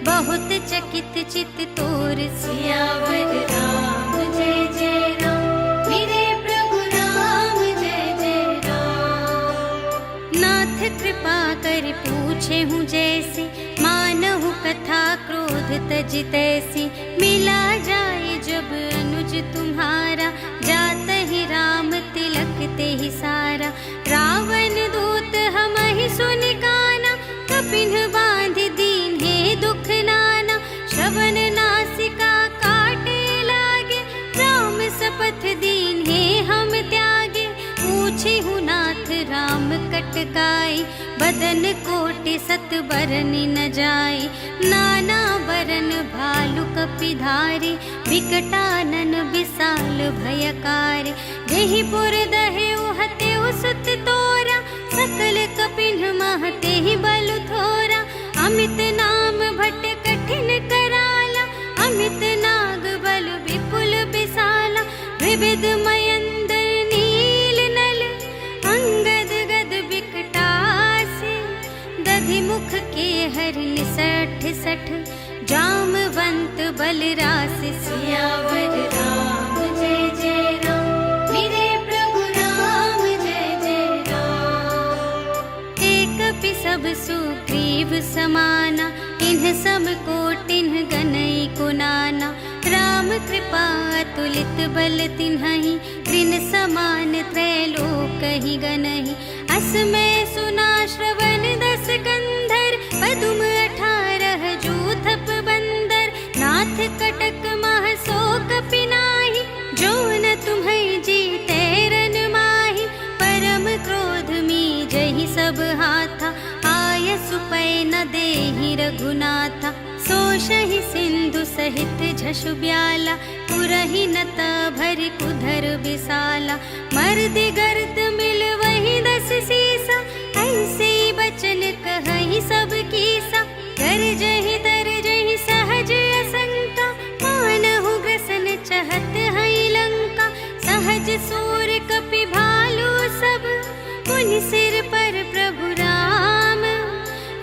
बहुत चकित चित तोर। सियावर राम जय जय राम, मेरे प्रभु राम जय जय राम। नाथ कृपा कर पूछे हूँ जैसी, मानहु कथा क्रोध तज तैसी। मिला जाए जब अनुज तुम्हारा, जात ही राम तिलक ते ही सारा। रावण दूत हमहि सुनि काना, कपिन्ह बांधि दीन्हे दुख नाना। श्रवण नासिका काटे लागे, राम शपथ दीन्हे हम त्यागे। पूछे हूँ नाथ राम कटकाई, बदन कोटि सत बरनि न जाई। नाना बरन भालु कपि धारी, विकटानन विशाल भयकारी। जेहि पुर दहेउ हतेउ सुत तोरा, सकल कपिन्ह महते ही बलु थोरा। अमित नाम भट कठिन कराला, अमित नाग बल विपुल विशाला। विविध मयंद्र नील नल, अंगद गद विकटासी। दधि मुख के हरिन सठ सठ, जामवंत बलरासि। सियावर राम जय जय राम, मेरे प्रभु राम जय जय राम। एक सब सुग्रीव समाना, इन्ह सब कोटिन्ह गनई को नाना। राम कृपा तुलित बल तिन्हहि, कृन समान त्रैलोकहि गनहि। असमय सुना श्रवण दस कंधर, पदुम 18 जूथप बंदर। नाथ कटक मह शोक पिनाहि, जो न तुम्है जीते रन माहि। परम क्रोध मी जहि सब हाथा, आय सुपै न देहि रघुनाथा। सोषहि सिंधु सहित झषु ब्याला, पुरहि नत भरि कुधर विसाला। मर्दि गर्द मिल वही 10 सीसा, ऐसे बचन कहहि सब कीसा। गरजहि तरजहि सहज असंका, मानहु ग्रसन चहत हई लंका। सहज सूर कपि भालू सब, पुनि सिर पर प्रभु राम।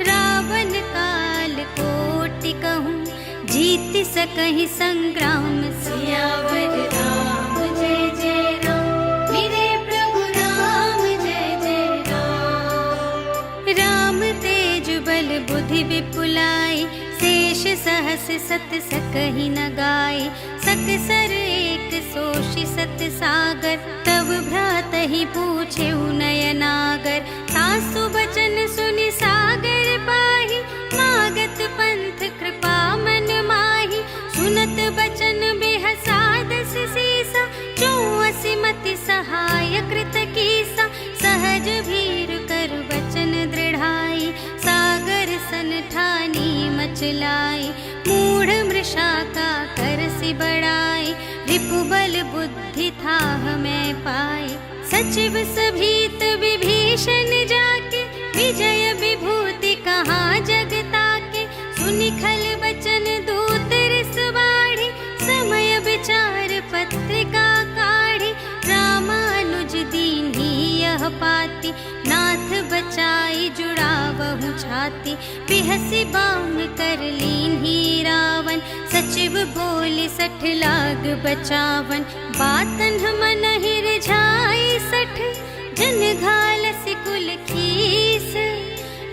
रावण काल कोटि कहूँ, जीत सकहि संग्राम। सियावर राम जय जय राम, मेरे प्रभु राम जय जय राम। राम तेज बल बुद्धि विपुलाई, शेष सहस सत सकहि न गाय। सकसर एक सोषि सत सागर, तब भ्रातहि पूछे नयनागर। सासु बचन सुनि सागर पाहि, मागत पंथ कृपा मन माहि। सुनत बचन बेहसा 10 सीसा, 84 मति सहाय कृत कीसा। सहज भीर कर बचन दृढ़ाई, सागर सन ठानी मचलाई। मूढ़ मृषा का करसि बड़ाई, रिपु बल बुद्धि थाह मैं पाई। सचिव सभीत विभीषण जाके, विजय विभूति कहाँ जगता के। सुनि खल बचन दूत रिस बाढ़ी, समय विचार पत्रिका काढ़ी। रामानुज दीन्ही यह पाती, नाथ बचाई जुड़ावहु छाती। बिहसि बाम कर लीन्ही रावण, सचिव बोली 60 लाग बचावन। बातन मन रिझाई 60, जन घालसि कुल खीस।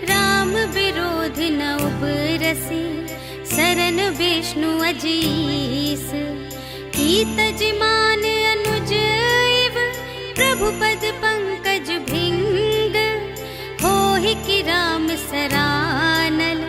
राम विरोध न उबरसि, शरण विष्णु अजीस। कीत मान अनुज इव, प्रभु पद पंकज भृंग। होहि कि राम सरानल,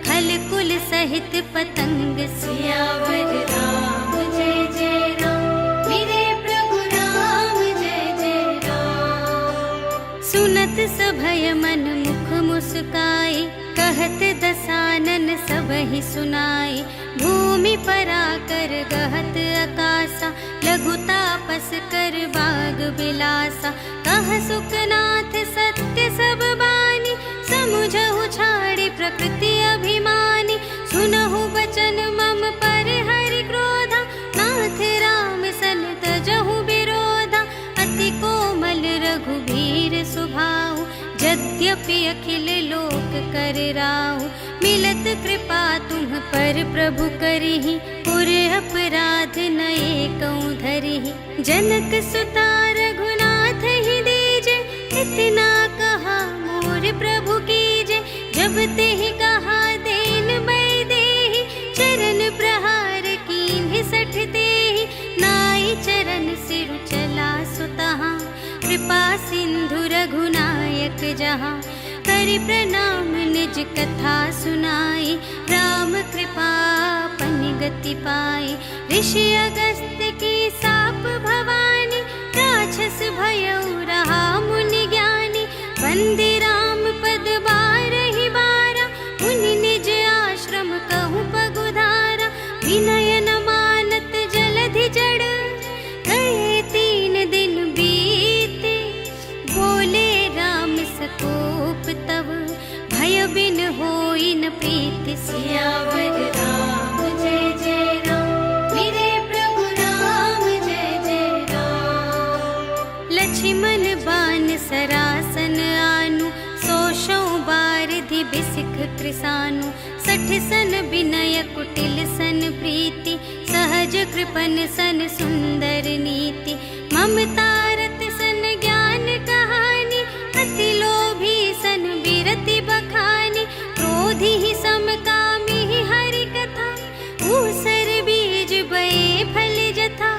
खल कुल सहित पतंग। सियावर राम जय जय राम, मेरे प्रभु राम जय जय राम। सुनत सभय मन मुख मुस्काई, कहत दसानन सबहि सुनाई। भूमि पराकर गहत आकासा, लघु तापस कर बाग बिलासा। कह सुखनाथ सत्य सब बानी, समुझहु छाड़ी प्रकृति अभिमानी। सुनहु बचन मम पर हरि क्रोधा, नाथ राम सन तजहु विरोधा। अति कोमल रघुबीर सुभाऊ, यद्यपि अखिल लोक कर राहु। मिलत कृपा तुम पर प्रभु करिहि, पुर अपराध न एकौ धरिहि। जनक सुता रघुनाथ ही दीजे, इतना कहा मोर प्रभु कीजे। जब तेहि कहा देन बै देहि, चरण प्रहार कीन्हि 60 तेहि। नाई चरण सिरु चला सुतहाँ, कृपा सिंधु रघुनायक जहाँ। करि प्रणाम निज कथा सुनाई, राम कृपा पनि गति पाई। ऋषि अगस्त्य की साप भवानी, राक्षस भयउ रहा मुनि ज्ञानी। वंदे राम पद बारहि बारा, मुनि निज आश्रम कहूँ पगुधारा। विनय न मानत जलधि जड़, गए 3 दिन बीते। बोले राम सकोप तब, भय बिन होई न प्रीति। सियावर राम जय जय राम, मेरे प्रभु राम जय जय राम। लक्ष्मण बान सरासन आनु, सोषौ बारधि बिसिख कृसानु। 60 सन विनय कुटिल सन प्रीति, सहज कृपन सन सुंदर नीति। ममता रत सन ज्ञान कहानी, अति लोभी सन विरति बखानी। क्रोधी ही समकामी ही हरि कथा, ऊसर बीज बए फल जथा।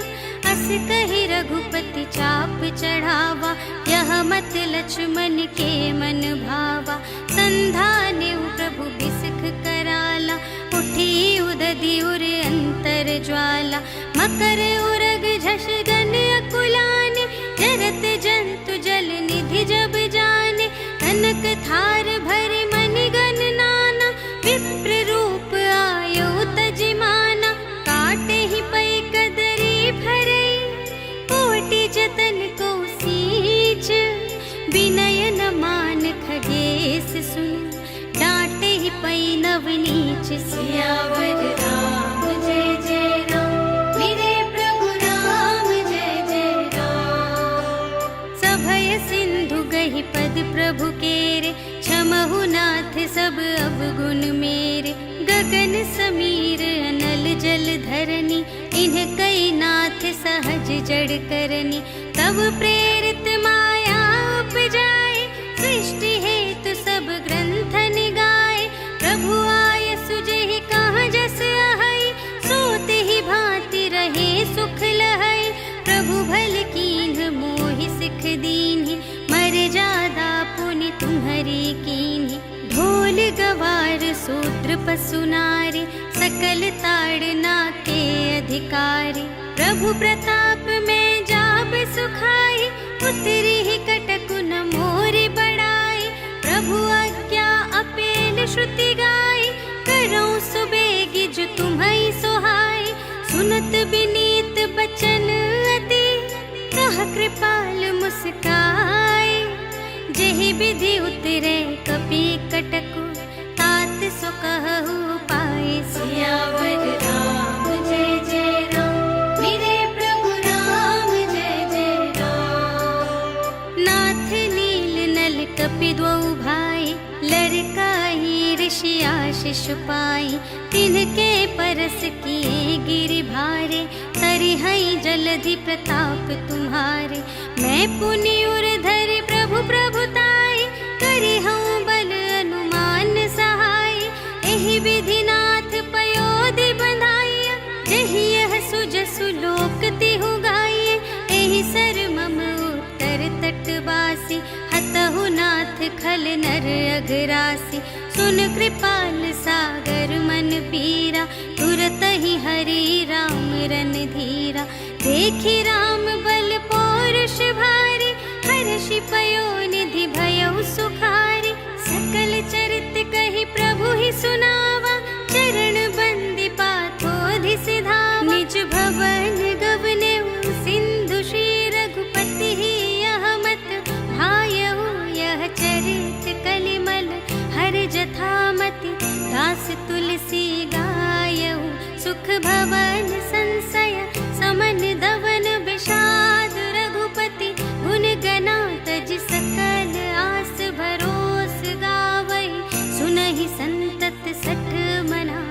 अस कहि रघुपति चाप चढ़ावा, यह मत लक्ष्मण के मन भावा। संधाने प्रभु बिसख कराला, उठी उदधि उर अंतर ज्वाला। मकर उरग झष गन अकुलाने, जरत जंतु जल निधि जब जाने। कनक थार भरे मणिगण नाना, नवनीच सियावर राम जय जय राम, मेरे प्रभु राम जय जय राम। सभय सिंधु गहि पद प्रभु केरे, क्षमहु नाथ सब अवगुण मेरे। गगन समीर अनल जल धरनी, इन्ह कई नाथ सहज जड़ करनी। तब प्रेरित माया उपजाए, सृष्टि हेतु सब ग्रंथ निगाए। प्रभु आय सुजहि कहाँ जस अहै, सोते ही भांति रहे सुख लहै। प्रभु भल कीन्ह मोहि सिख दीन्हि, मर जादा पुनि तुम्हरी कीन्हि। ढोल गवार सूत्र पशु नारी, सकल ताड़ना के अधिकारी। प्रभु प्रताप में जाब सुखाई, उतरी ही कटकु न मोरि बड़ाई। प्रभु आज्ञा अपेल श्रुति गाई, करऊं सुबेगी जो तुम्है सोहाई। सुनत विनीत बचन अति, कह कृपाल मुस्काई। जेहि विधि उतरे कपि कटकु, तात सो कहु पाए। सियावर राम जय जय राम, मेरे प्रभु राम जय जय राम। नाथ नील नल कपि द्वौ भाई, लरकाई ऋषि आशीष पाई। तिनके परस किए गिरि भारे, तरिहै जलधि प्रताप तुम्हारे। मैं पुनि उर धरि प्रभु प्रभुताई, करिहूँ बल अनुमान सहाय। एहि विधि नाथ पयोधि बंधाइया, जहि यह सुजसु लोक तिहु गाइए। एहि सर मम उत्तर तटवासी, हतहु नाथ खल नर अघरासी। सुन कृपाल सागर मन पीरा, तुरत ही हरि राम रन धीरा। देखि राम बल पौरुष भारी, हर्षि पयोनिधि भयउ सुखारी। सकल चरित कहि प्रभु ही सुनावा, चरण बंदी पाथोधि सिधावा। निज भवन गवनेउ सिंधु श्री रघुपति ही, यह मत भायउ यह चरित कलिमल हर जथामति। दास तुलसी गायउ, सुख भवन संशय समन दवन विषाद। रघुपति गुण गना तज सकल आस भरोस गावै। सुनहि संतत सठ मना,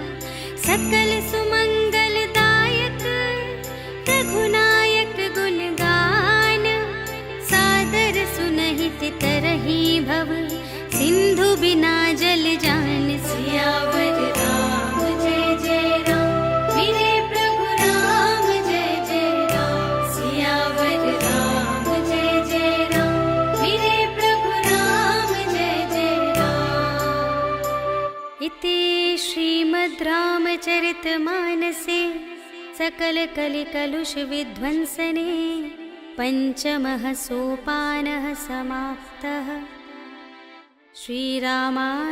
सकल सुमंगल दायक। रघुनायक गुण गान, सादर सुनहि तितरहि भव। सिंधु बिना जल जान, सियावर राम जय जय राम, मेरे प्रभु राम जय जय राम। सियावर राम जय जय राम, मेरे प्रभु राम जय जय राम। इति श्रीमद् रामचरितमानसे सकल कलिकलुष विध्वंसने, पंचमः सोपानः समाप्तः। श्रीरामार्पणमस्तु।